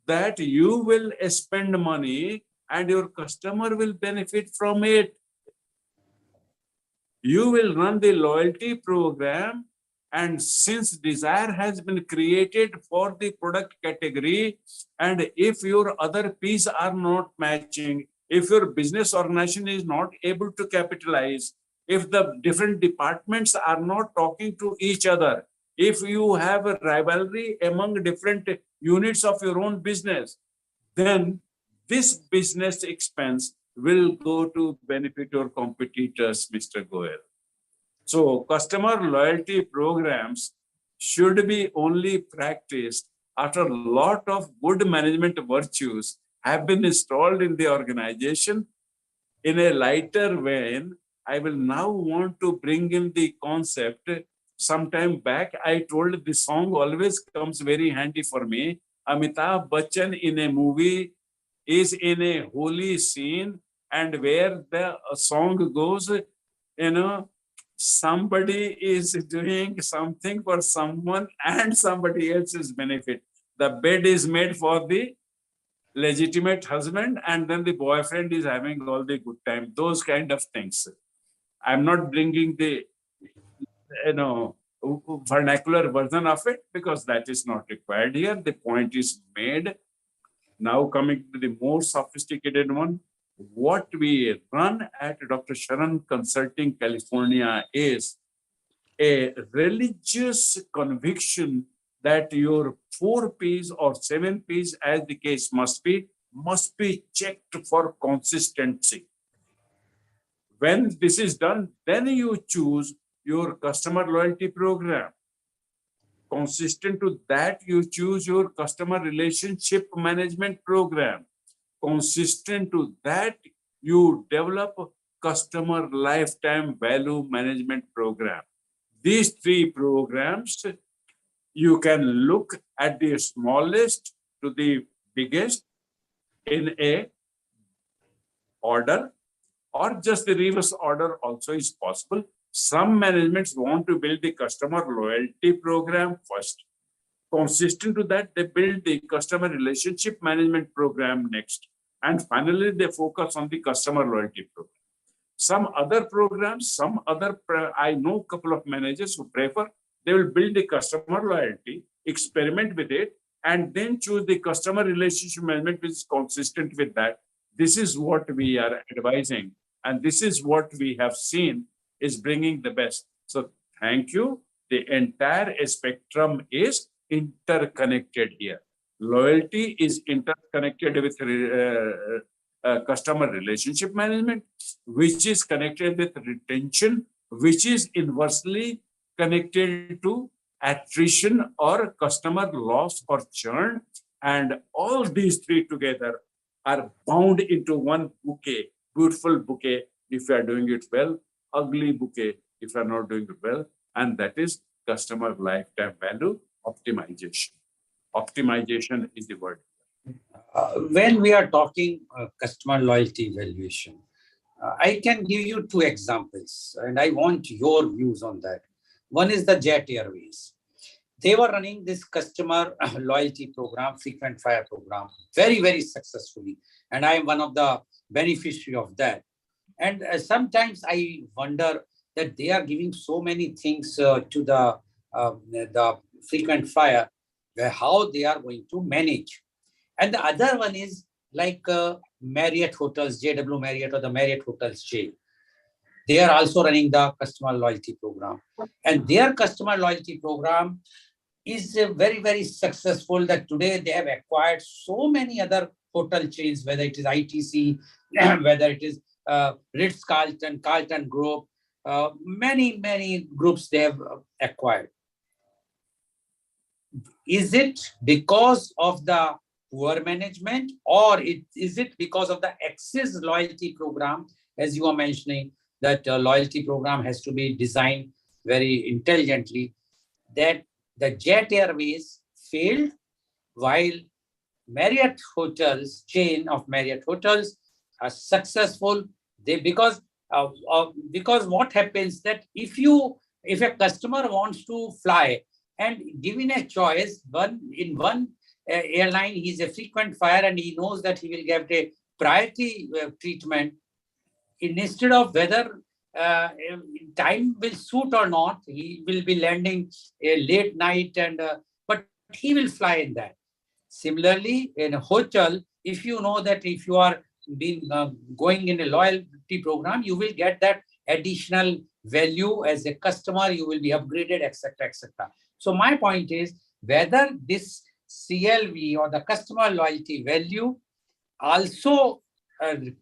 that you will spend money and your customer will benefit from it. You will run the loyalty program, and since desire has been created for the product category, and if your other Ps are not matching, if your business organization is not able to capitalize, if the different departments are not talking to each other, if you have a rivalry among different units of your own business, then This business expense will go to benefit your competitors, Mr. Goel. So customer loyalty programs should be only practiced after a lot of good management virtues have been installed in the organization. In a lighter vein, I will now want to bring in the concept. Sometime back, I told the song always comes very handy for me. Amitabh Bachchan in a movie is in a holy scene, and where the song goes, somebody is doing something for someone and somebody else's benefit. The bed is made for the legitimate husband, and then the boyfriend is having all the good time. Those kind of things. I'm not bringing the vernacular version of it because that is not required here. The point is made. Now coming to the more sophisticated one, what we run at Dr. Sharan Consulting California is a religious conviction that your 4 P's or 7 P's, as the case must be checked for consistency. When this is done, then you choose your customer loyalty program. Consistent to that, you choose your customer relationship management program. Consistent to that, you develop a customer lifetime value management program. These 3 programs, you can look at the smallest to the biggest in a order, or just the reverse order also is possible. Some managements want to build the customer loyalty program first. Consistent to that, they build the customer relationship management program next. And finally, they focus on the customer loyalty program. Some other programs, I know a couple of managers who prefer, they will build the customer loyalty, experiment with it, and then choose the customer relationship management which is consistent with that. This is what we are advising, and this is what we have seen is bringing the best. So thank you. The entire spectrum is interconnected here. Loyalty is interconnected with customer relationship management, which is connected with retention, which is inversely connected to attrition or customer loss or churn. And all these 3 together are bound into one bouquet, beautiful bouquet if you are doing it well, ugly bouquet if you are not doing it well, and that is customer lifetime value optimization. Optimization is the word. When we are talking customer loyalty evaluation, I can give you 2 examples, and I want your views on that. One is the Jet Airways. They were running this customer loyalty program, frequent flyer program, very, very successfully. And I am one of the beneficiary of that. And sometimes I wonder that they are giving so many things to the frequent flyer, how they are going to manage. And the other one is like Marriott Hotels, JW Marriott or the Marriott Hotels chain. They are also running the customer loyalty program. And their customer loyalty program is very, very successful that today they have acquired so many other hotel chains, whether it is ITC, whether it is Ritz-Carlton, Carlton Group, many, many groups they have acquired. Is it because of the poor management, or is it because of the Axis loyalty program, as you are mentioning, that loyalty program has to be designed very intelligently, that the Jet Airways failed while Marriott Hotels, chain of Marriott Hotels, are successful? Because what happens that if a customer wants to fly and given a choice, in one airline, he's a frequent flyer and he knows that he will get a priority treatment, instead of whether time will suit or not, he will be landing a late night, but he will fly in that. Similarly, in a hotel, if you know that if you are going in a loyalty program, you will get that additional value as a customer, you will be upgraded, etc., etc. So my point is whether this CLV or the customer loyalty value also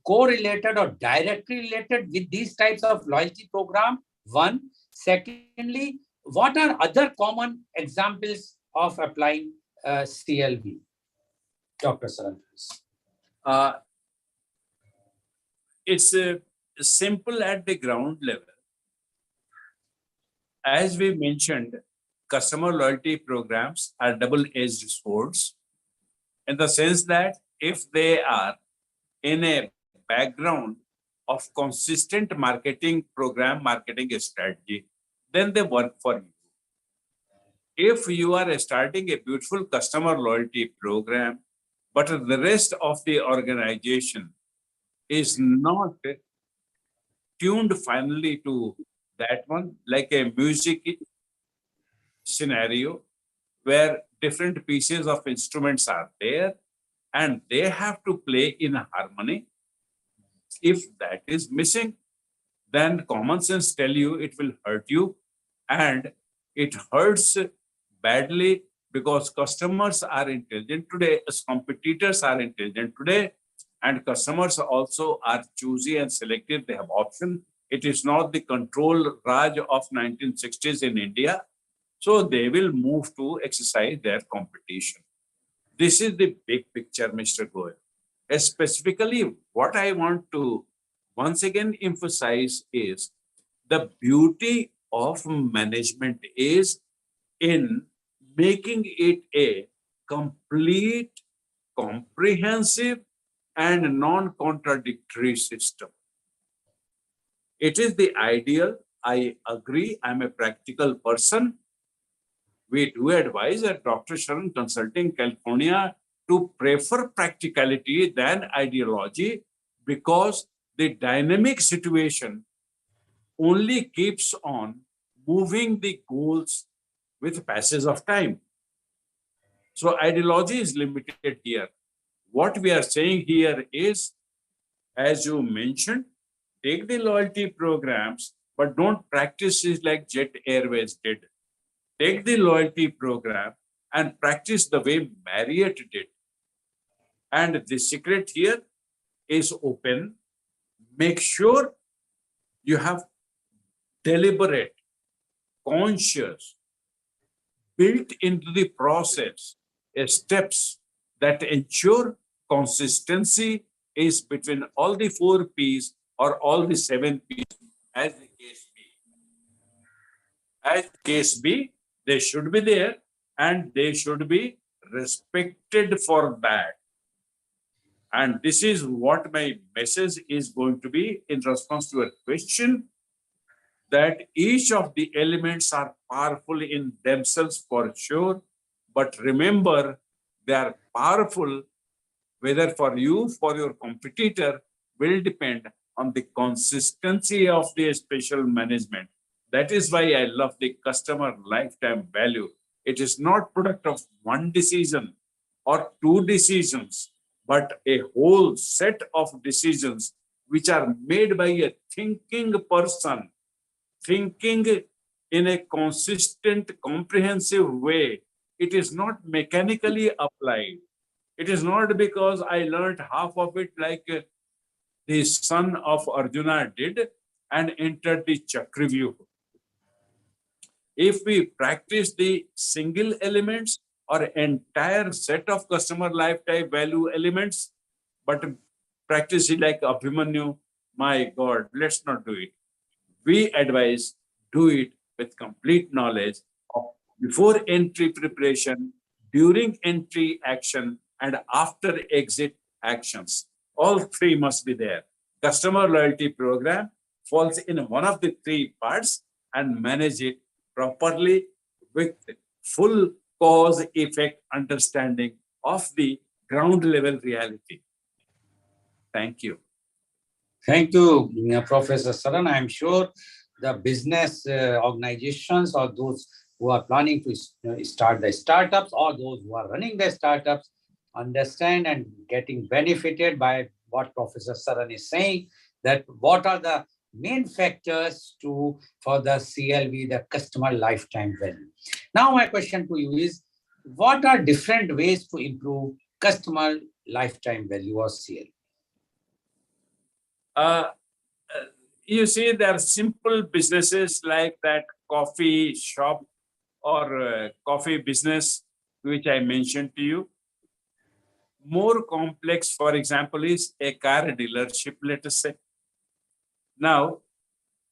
correlated or directly related with these types of loyalty program? One. Secondly, what are other common examples of applying CLV? Dr. Saran, please. Uh, it's simple at the ground level. As we mentioned, customer loyalty programs are double-edged swords in the sense that if they are in a background of consistent marketing program, marketing strategy, then they work for you. If you are starting a beautiful customer loyalty program, but the rest of the organization is not tuned finally to that one, like a music scenario where different pieces of instruments are there and they have to play in harmony. If that is missing, then common sense tell you it will hurt you, and it hurts badly because customers are intelligent today, as competitors are intelligent today, and customers also are choosy and selective. They have option. It is not the control Raj of 1960s in India. So they will move to exercise their competition. This is the big picture, Mr. Goel. Specifically, what I want to once again emphasize is the beauty of management is in making it a complete, comprehensive, and non-contradictory system. It is the ideal. I agree. I'm a practical person. We do advise at Dr. Sharan Consulting, California, to prefer practicality than ideology because the dynamic situation only keeps on moving the goals with passage of time. So ideology is limited here. What we are saying here is, as you mentioned, take the loyalty programs, but don't practice it like Jet Airways did. Take the loyalty program and practice the way Marriott did. And the secret here is open. Make sure you have deliberate, conscious, built into the process steps that ensure consistency is between all the 4 P's or all the 7 P's as the case be. As the case be, they should be there and they should be respected for that. And this is what my message is going to be in response to a question, that each of the elements are powerful in themselves for sure, but remember, they are powerful whether for you, for your competitor, will depend on the consistency of the special management. That is why I love the customer lifetime value. It is not product of one decision or 2 decisions, but a whole set of decisions which are made by a thinking person, thinking in a consistent, comprehensive way. It is not mechanically applied. It is not because I learned half of it like the son of Arjuna did and entered the Chakravyuh. If we practice the single elements or entire set of customer lifetime value elements, but practice it like Abhimanyu, my God, let's not do it. We advise do it with complete knowledge of before entry preparation, during entry action, and after exit actions. All 3 must be there. Customer loyalty program falls in one of the 3 parts and manage it properly with full cause effect understanding of the ground level reality. Thank you. Thank you, Professor Saran. I'm sure the business organizations or those who are planning to start the startups or those who are running the startups understand and getting benefited by what Professor Saran is saying, that what are the main factors for the CLV, the customer lifetime value. Now my question to you is, what are different ways to improve customer lifetime value of CL? You see, there are simple businesses like that coffee shop or coffee business, which I mentioned to you. More complex, for example, is a car dealership, let us say. Now,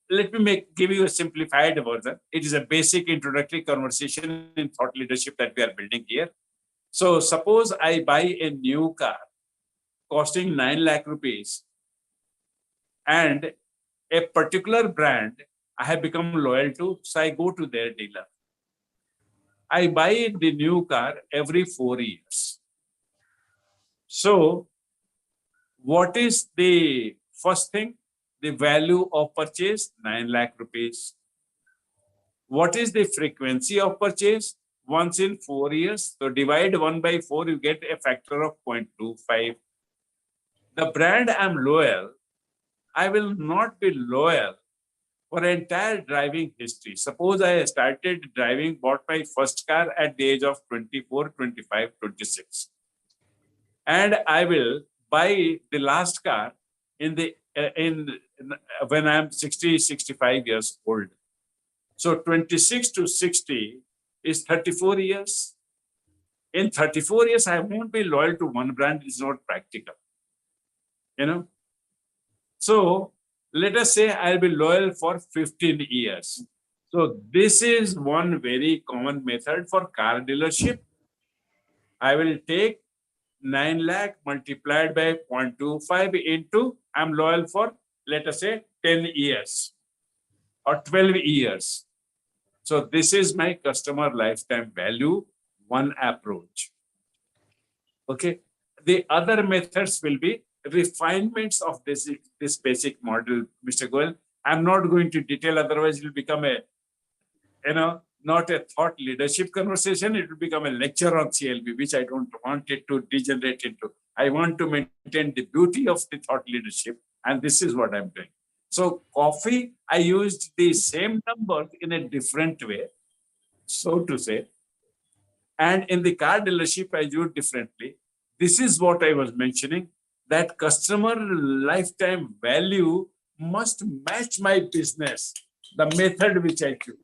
let me give you a simplified version. It is a basic introductory conversation in thought leadership that we are building here. So suppose I buy a new car costing 9 lakh rupees and a particular brand I have become loyal to, so I go to their dealer. I buy the new car every 4 years. So what is the first thing? The value of purchase, 9 lakh rupees. What is the frequency of purchase? Once in 4 years. So divide 1 by 4, you get a factor of 0.25. The brand I'm loyal, I will not be loyal for entire driving history. Suppose I started driving, bought my first car at the age of 24, 25, 26. And I will buy the last car when I'm 60, 65 years old. So 26 to 60 is 34 years. In 34 years, I won't be loyal to one brand. It's not practical. So let us say I'll be loyal for 15 years. So this is one very common method for car dealership. I will take 9 lakh multiplied by 0.25 into, I'm loyal for, let us say, 10 years or 12 years. So this is my customer lifetime value, one approach. Okay. The other methods will be refinements of this basic model, Mr. Goel. I'm not going to detail, otherwise it will become not a thought leadership conversation. It will become a lecture on CLB, which I don't want it to degenerate into. I want to maintain the beauty of the thought leadership, and this is what I'm doing. So coffee, I used the same numbers in a different way, so to say. And in the car dealership, I do it differently. This is what I was mentioning, that customer lifetime value must match my business, the method which I choose.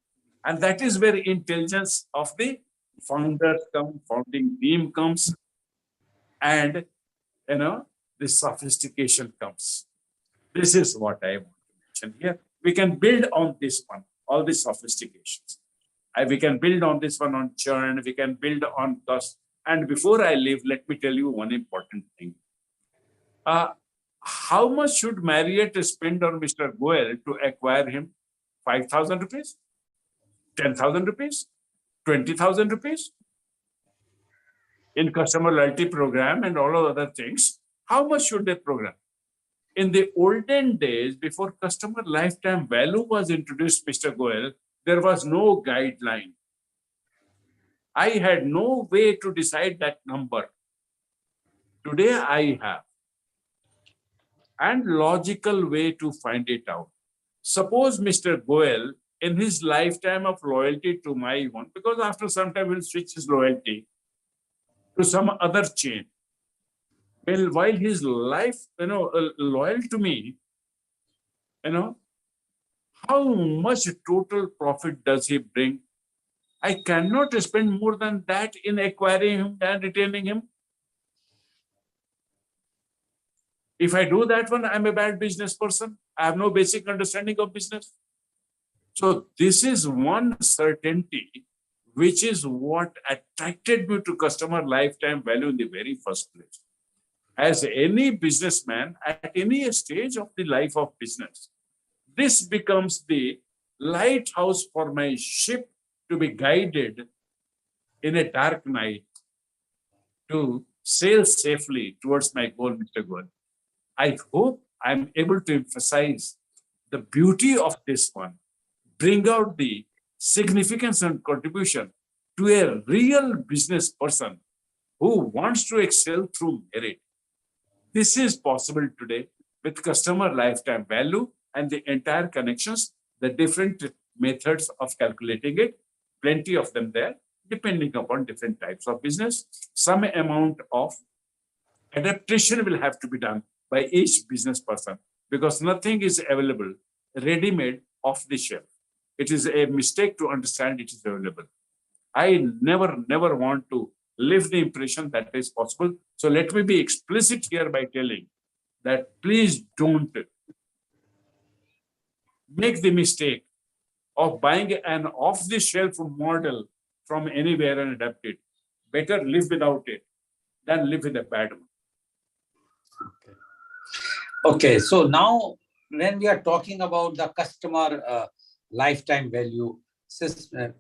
And that is where intelligence of the founders come, founding team comes, and the sophistication comes. This is what I want to mention here. We can build on this one, all the sophistications. We can build on this one on churn, we can build on cost. And before I leave, let me tell you one important thing. How much should Marriott spend on Mr. Goel to acquire him? 5,000 rupees? 10,000 rupees? 20,000 rupees? In customer loyalty program and all of other things, how much should they program? In the olden days, before customer lifetime value was introduced, Mr. Goel, there was no guideline. I had no way to decide that number. Today I have. And logical way to find it out. Suppose Mr. Goel, in his lifetime of loyalty to my one, because after some time he'll switch his loyalty to some other chain. Well, while his life, loyal to me, how much total profit does he bring? I cannot spend more than that in acquiring him and retaining him. If I do that one, I'm a bad business person. I have no basic understanding of business. So this is one certainty, which is what attracted me to customer lifetime value in the very first place. As any businessman at any stage of the life of business, this becomes the lighthouse for my ship to be guided in a dark night to sail safely towards my goal, Mr. Goel. I hope I'm able to emphasize the beauty of this one, bring out the significance and contribution to a real business person who wants to excel through merit. This is possible today with customer lifetime value and the entire connections, the different methods of calculating it, plenty of them there, depending upon different types of business, some amount of adaptation will have to be done by each business person, because nothing is available ready-made off the shelf. It is a mistake to understand it is available. I never want to leave the impression that is possible. So let me be explicit here by telling that please don't make the mistake of buying an off-the-shelf model from anywhere and adapt it. Better live without it than live with a bad one. Okay, so now when we are talking about the customer lifetime value system,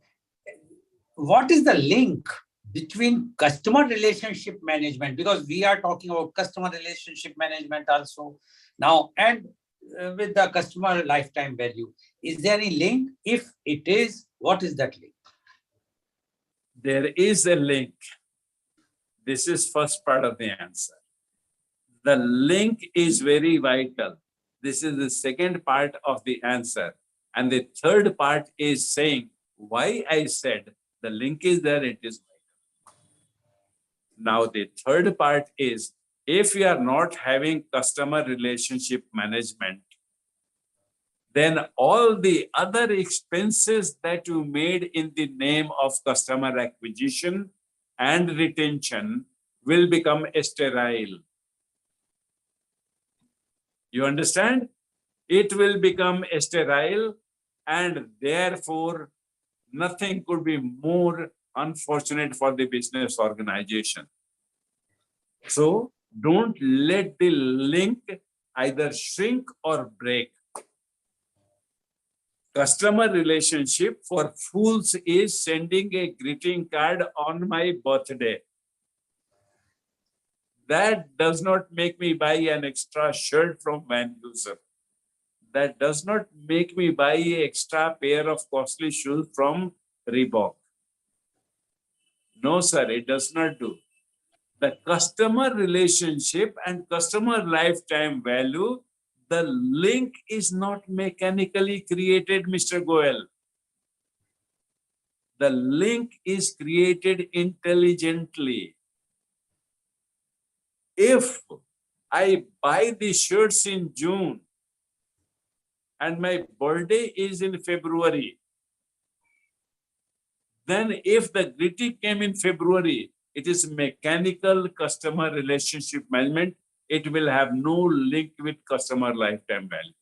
what is the link between customer relationship management? Because we are talking about customer relationship management also now, and with the customer lifetime value. Is there any link? If it is, what is that link? There is a link. This is first part of the answer. The link is very vital. This is the second part of the answer. And the third part is saying why I said the link is there, it is vital. Now, the third part is, if you are not having customer relationship management, then all the other expenses that you made in the name of customer acquisition and retention will become sterile. You understand? It will become sterile, and therefore nothing could be more unfortunate for the business organization. So don't let the link either shrink or break. Customer relationship for fools is sending a greeting card on my birthday. That does not make me buy an extra shirt from Van User. That does not make me buy an extra pair of costly shoes from Reebok. No, sir, it does not do. The customer relationship and customer lifetime value, the link is not mechanically created, Mr. Goel. The link is created intelligently. If I buy the shirts in June and my birthday is in February, then if the greeting came in February, it is mechanical customer relationship management. It will have no link with customer lifetime value.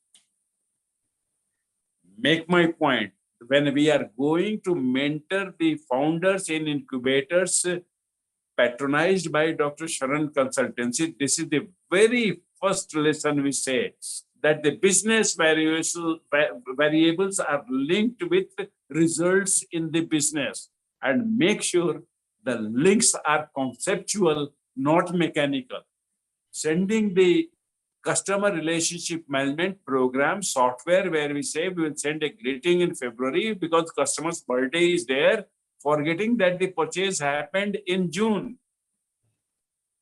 Make my point. When we are going to mentor the founders in incubators patronized by Dr. Sharan Consultancy, this is the very first lesson we say, that the business variables are linked with results in the business, and make sure the links are conceptual, not mechanical. Sending the customer relationship management program software where we say we will send a greeting in February because customer's birthday is there, forgetting that the purchase happened in June.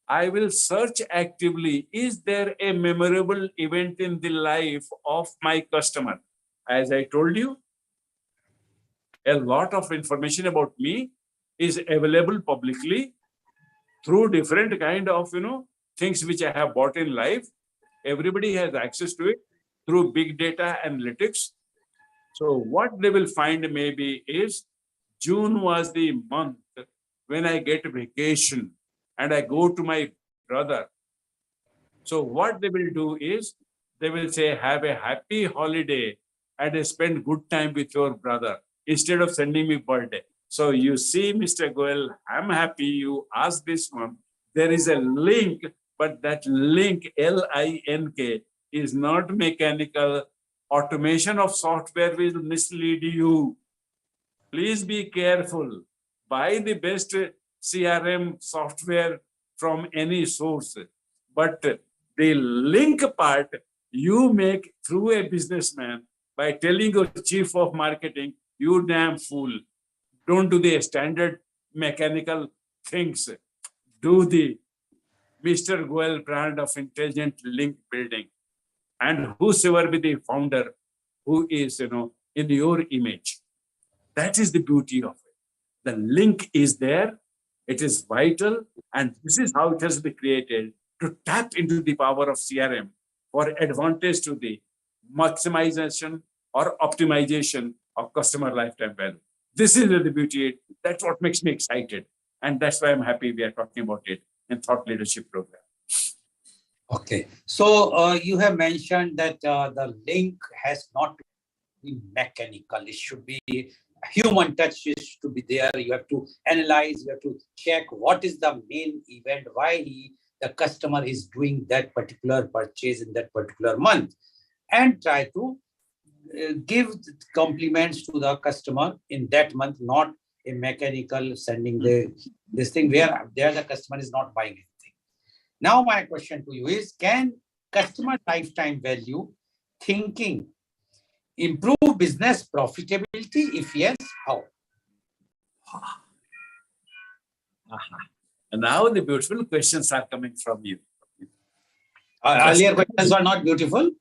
I will search actively, is there a memorable event in the life of my customer? As I told you, a lot of information about me is available publicly through different kind of, things which I have bought in life. Everybody has access to it through big data analytics. So what they will find maybe is June was the month when I get vacation and I go to my brother. So what they will do is they will say, have a happy holiday and spend good time with your brother instead of sending me birthday. So you see, Mr. Goel, I'm happy you asked this one. There is a link, but that link, L-I-N-K, is not mechanical. Automation of software will mislead you. Please be careful. Buy the best CRM software from any source. But the link part you make through a businessman by telling your chief of marketing, you damn fool. Don't do the standard mechanical things. Do the Mr. Goel brand of intelligent link building. And whosoever be the founder who is, in your image. That is the beauty of it. The link is there. It is vital. And this is how it has been created to tap into the power of CRM for advantage to the maximization or optimization of customer lifetime value. This is the beauty. That's what makes me excited. And that's why I'm happy we are talking about it in Thought Leadership Program. Okay. So you have mentioned that the link has not to be mechanical. It should be human touch is to be there. You have to analyze, you have to check what is the main event, why the customer is doing that particular purchase in that particular month, and try to give compliments to the customer in that month, not a mechanical sending this thing where there the customer is not buying anything. Now my question to you is, can customer lifetime value thinking improve business profitability? If yes, how? And now the beautiful questions are coming from you. Earlier questions were not beautiful.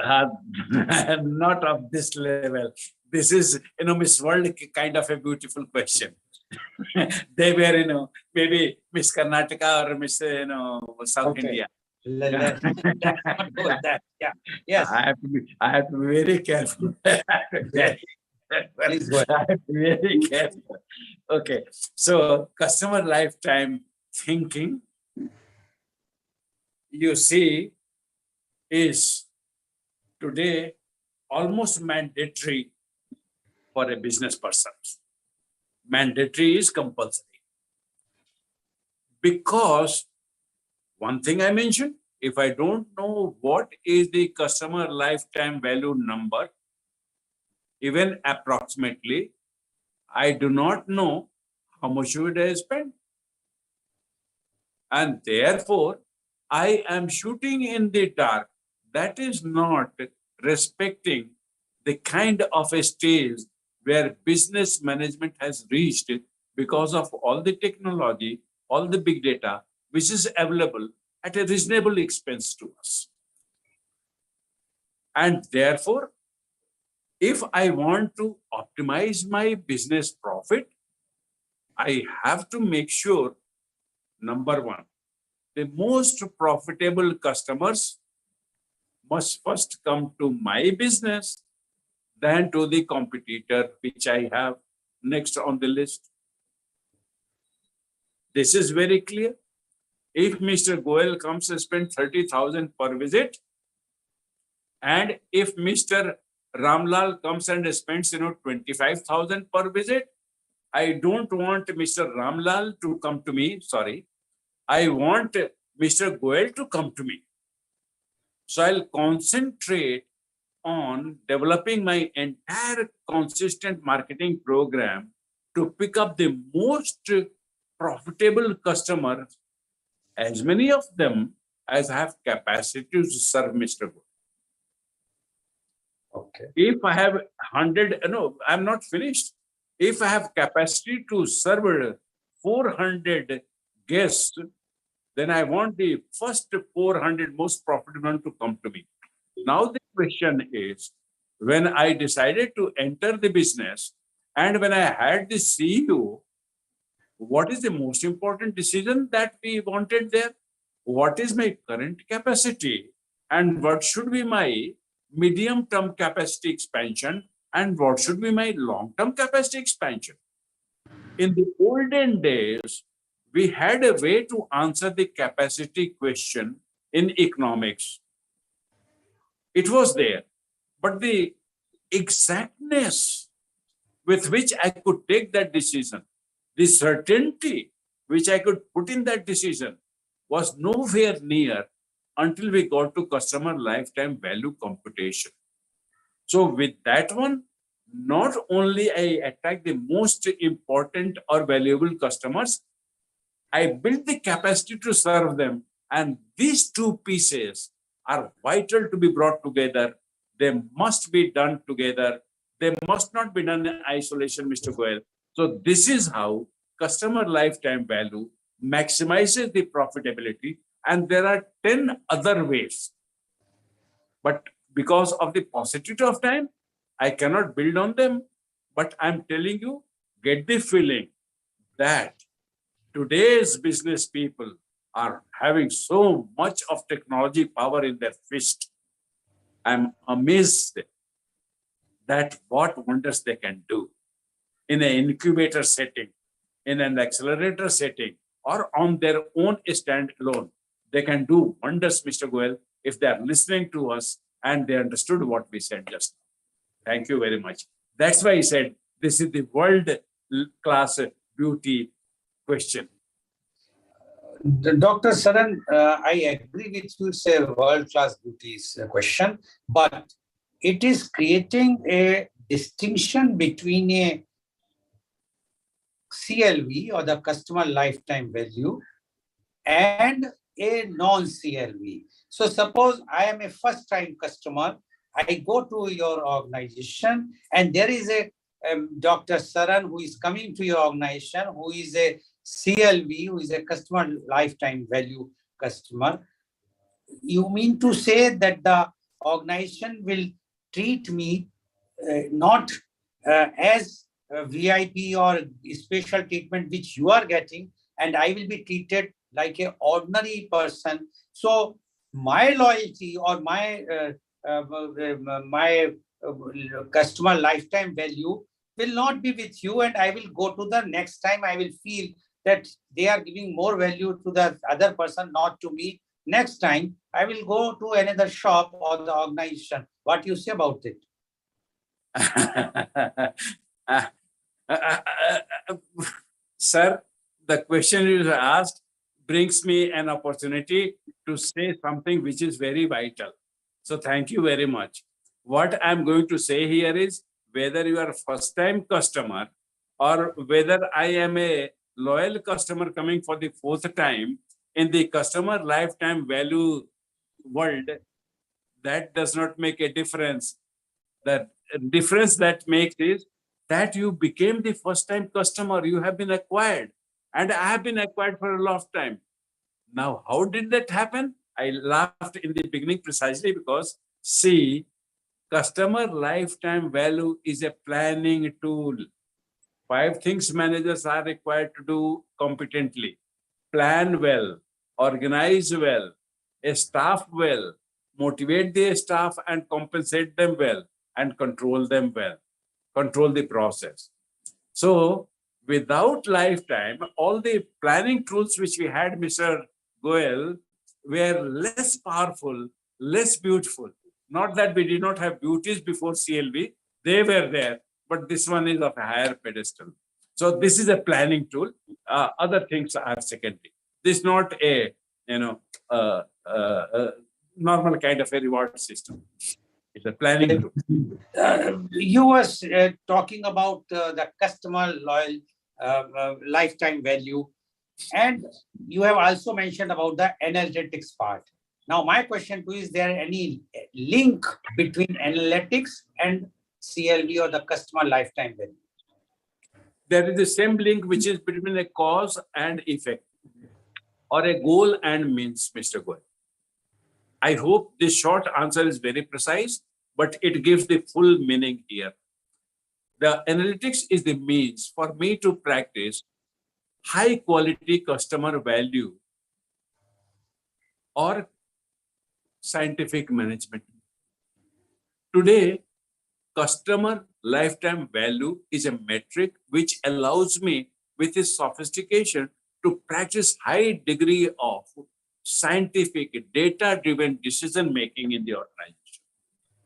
Not of this level. This is, Miss World kind of a beautiful question. They were, maybe Miss Karnataka or Miss, South India. Let's not go with that. Yeah. Yes. I have to be very careful. Please go ahead. I have to be very careful. Okay. So customer lifetime thinking, you see, is today almost mandatory for a business person. Mandatory is compulsory. Because one thing I mentioned, if I don't know what is the customer lifetime value number, even approximately, I do not know how much should I spend. And therefore, I am shooting in the dark. That is not respecting the kind of a stage where business management has reached because of all the technology, all the big data, which is available at a reasonable expense to us. And therefore, if I want to optimize my business profit, I have to make sure, number one, the most profitable customers must first come to my business than to the competitor, which I have next on the list. This is very clear. If Mr. Goel comes and spends 30,000 per visit, and if Mr. Ramlal comes and spends 25,000 per visit, I don't want Mr. Ramlal to come to me. Sorry, I want Mr. Goel to come to me. So I'll concentrate on developing my entire consistent marketing program to pick up the most profitable customers, as many of them as have capacity to serve Mr. Goel. Okay. If I have 100, no, I'm not finished. If I have capacity to serve 400 guests, then I want the first 400 most profitable to come to me. Now the question is, when I decided to enter the business and when I had the CEO, what is the most important decision that we wanted there? What is my current capacity and what should be my medium-term capacity expansion and what should be my long-term capacity expansion? In the olden days, we had a way to answer the capacity question in economics. It was there, but the exactness with which I could take that decision, the certainty which I could put in that decision was nowhere near until we got to customer lifetime value computation. So with that one, not only I attack the most important or valuable customers, I build the capacity to serve them. And these two pieces are vital to be brought together. They must be done together. They must not be done in isolation, Mr. Goel. So this is how customer lifetime value maximizes the profitability. And there are 10 other ways. But because of the paucity of time, I cannot build on them. But I'm telling you, get the feeling that today's business people are having so much of technology power in their fist. I'm amazed that what wonders they can do in an incubator setting, in an accelerator setting, or on their own standalone. They can do wonders, Mr. Goel, if they are listening to us and they understood what we said just now. Thank you very much. That's why I said this is the world class beauty question. Dr. Saran, I agree with you, it's a world-class beauties question, but it is creating a distinction between a CLV or the customer lifetime value and a non-CLV. So suppose I am a first-time customer, I go to your organization and there is a Dr. Saran who is coming to your organization, who is a CLV, who is a customer lifetime value customer. You mean to say that the organization will treat me not as a VIP or special treatment which you are getting, and I will be treated like an ordinary person. So my loyalty or my customer lifetime value will not be with you, and I will go to the next time. I will feel that they are giving more value to the other person, not to me. Next time, I will go to another shop or the organization. What do you say about it? Sir, the question you asked brings me an opportunity to say something which is very vital. So thank you very much. What I'm going to say here is whether you are a first-time customer or whether I am a loyal customer coming for the fourth time, in the customer lifetime value world, that does not make a difference. The difference that makes is that you became the first-time customer, you have been acquired, and I have been acquired for a lot of time. Now, how did that happen? I laughed in the beginning precisely because, see, customer lifetime value is a planning tool. 5 things managers are required to do competently: plan well, organize well, staff well, motivate the staff and compensate them well, and control them well, control the process. So without lifetime, all the planning tools which we had, Mr. Goel, were less powerful, less beautiful. Not that we did not have beauties before CLV, they were there, but this one is of a higher pedestal. So this is a planning tool. Other things are secondary. This is not a normal kind of a reward system. It's a planning tool. You was talking about the customer loyal lifetime value, and you have also mentioned about the analytics part. Now, my question to you, is there any link between analytics and CLV or the customer lifetime value? There is the same link which is between a cause and effect, or a goal and means, Mr. Goel. I hope this short answer is very precise, but it gives the full meaning here. The analytics is the means for me to practice high quality customer value or scientific management. Today, customer lifetime value is a metric which allows me, with its sophistication, to practice high degree of scientific, data-driven decision-making in the organization.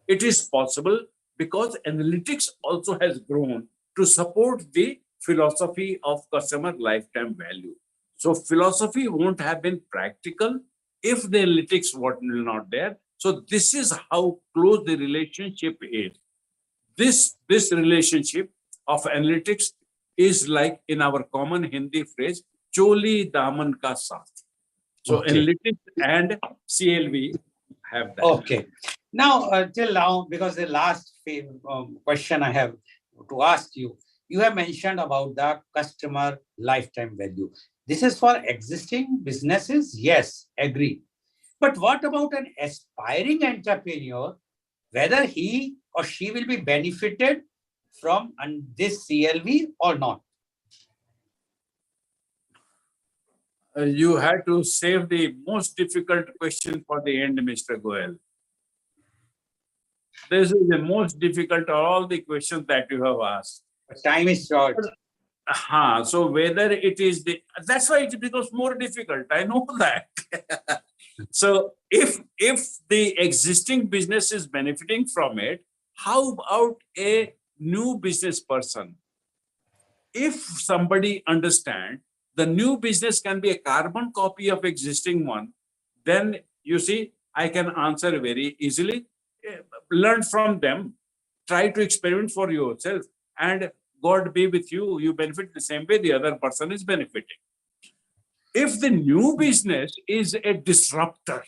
It is possible because analytics also has grown to support the philosophy of customer lifetime value. So philosophy won't have been practical if the analytics were not there. So this is how close the relationship is. This relationship of analytics is like in our common Hindi phrase, choli daman ka saath. So analytics and CLV have that. Okay. Now, till now, because the last question I have to ask you, you have mentioned about the customer lifetime value. This is for existing businesses. Yes, agree. But what about an aspiring entrepreneur, whether he or she will be benefited from this CLV or not? You had to save the most difficult question for the end, Mr. Goel. This is the most difficult of all the questions that you have asked. Time is short. So whether it is that's why it becomes more difficult. I know that. So if the existing business is benefiting from it, how about a new business person? If somebody understand the new business can be a carbon copy of existing one, then you see, I can answer very easily. Learn from them, try to experiment for yourself, and God be with you. You benefit the same way the other person is benefiting. If the new business is a disruptor,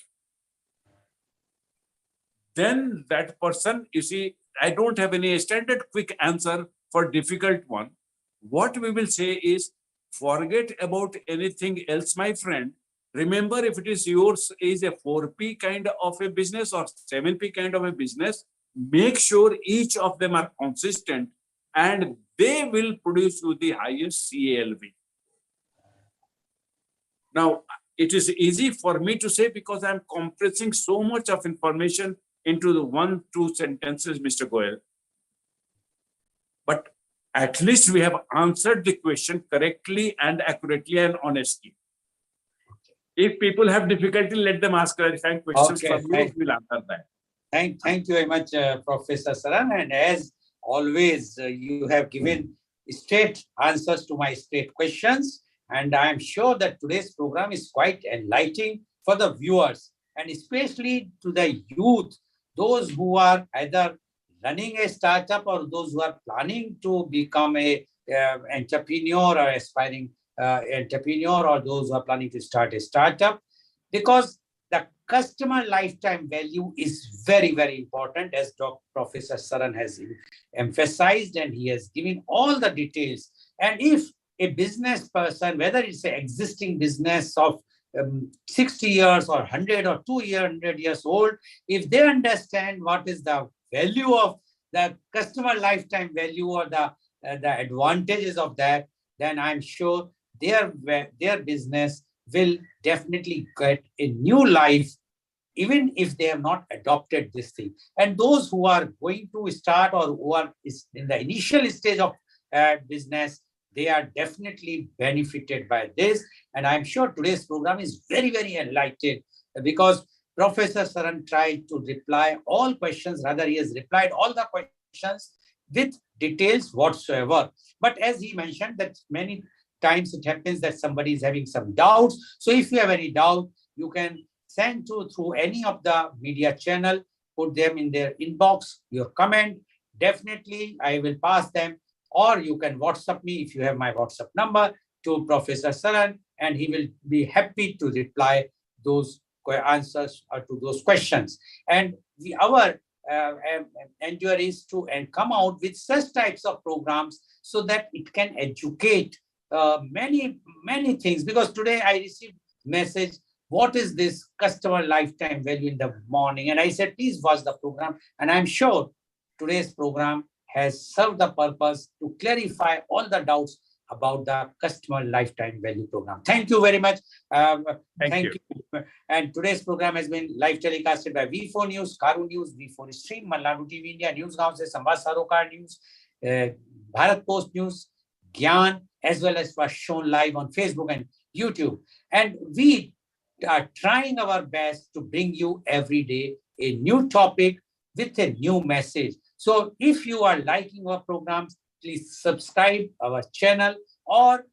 then that person, you see, I don't have any standard quick answer for difficult one. What we will say is, forget about anything else, my friend. Remember, if it is yours is a 4P kind of a business or 7P kind of a business, make sure each of them are consistent and they will produce you the highest CALV. Now, it is easy for me to say because I'm compressing so much of information into the 1-2 sentences, Mr. Goel. But at least we have answered the question correctly and accurately and honestly. If people have difficulty, let them ask clarifying questions from you. We'll answer that. Thank you very much, Professor Saran. And as always, you have given straight answers to my straight questions. And I am sure that today's program is quite enlightening for the viewers, and especially to the youth, those who are either running a startup or those who are planning to become a entrepreneur or aspiring entrepreneur, or those who are planning to start a startup, because the customer lifetime value is very, very important, as Professor Saran has emphasized, and he has given all the details. And if a business person, whether it's an existing business of 60 years or 100 or 200 years old, if they understand what is the value of the customer lifetime value or the advantages of that, then I'm sure their business will definitely get a new life, even if they have not adopted this thing. And those who are going to start or who are in the initial stage of business, they are definitely benefited by this. And I'm sure today's program is very, very enlightened, because Professor Saran tried to reply all questions. Rather, he has replied all the questions with details whatsoever. But as he mentioned, that many times it happens that somebody is having some doubts. So if you have any doubt, you can send through any of the media channel, put them in their inbox, your comment. Definitely, I will pass them. Or you can WhatsApp me if you have my WhatsApp number to Professor Saran, and he will be happy to reply those answers to those questions. And our endeavor is to come out with such types of programs so that it can educate many things. Because today I received message, what is this customer lifetime value, in the morning? And I said, please watch the program. And I'm sure today's program has served the purpose to clarify all the doubts about the customer lifetime value program. Thank you very much. Thank you. And today's program has been live telecasted by V4 News, Carunews, V4 Stream, Malnadu TV India, News Gaon se Samvad Sarokar News, Bharat Post News, Gyan, as well as was shown live on Facebook and YouTube. And we are trying our best to bring you every day a new topic with a new message. So if you are liking our programs, please subscribe our channel or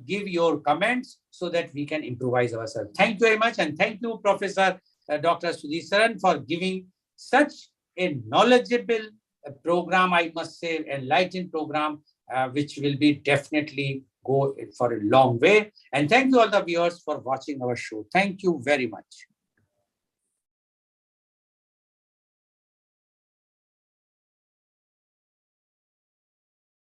give your comments so that we can improvise ourselves. Thank you very much. And thank you, Professor Dr. Sudhir Saran, for giving such a knowledgeable program, I must say, enlightened program, which will be definitely go for a long way. And thank you all the viewers for watching our show. Thank you very much.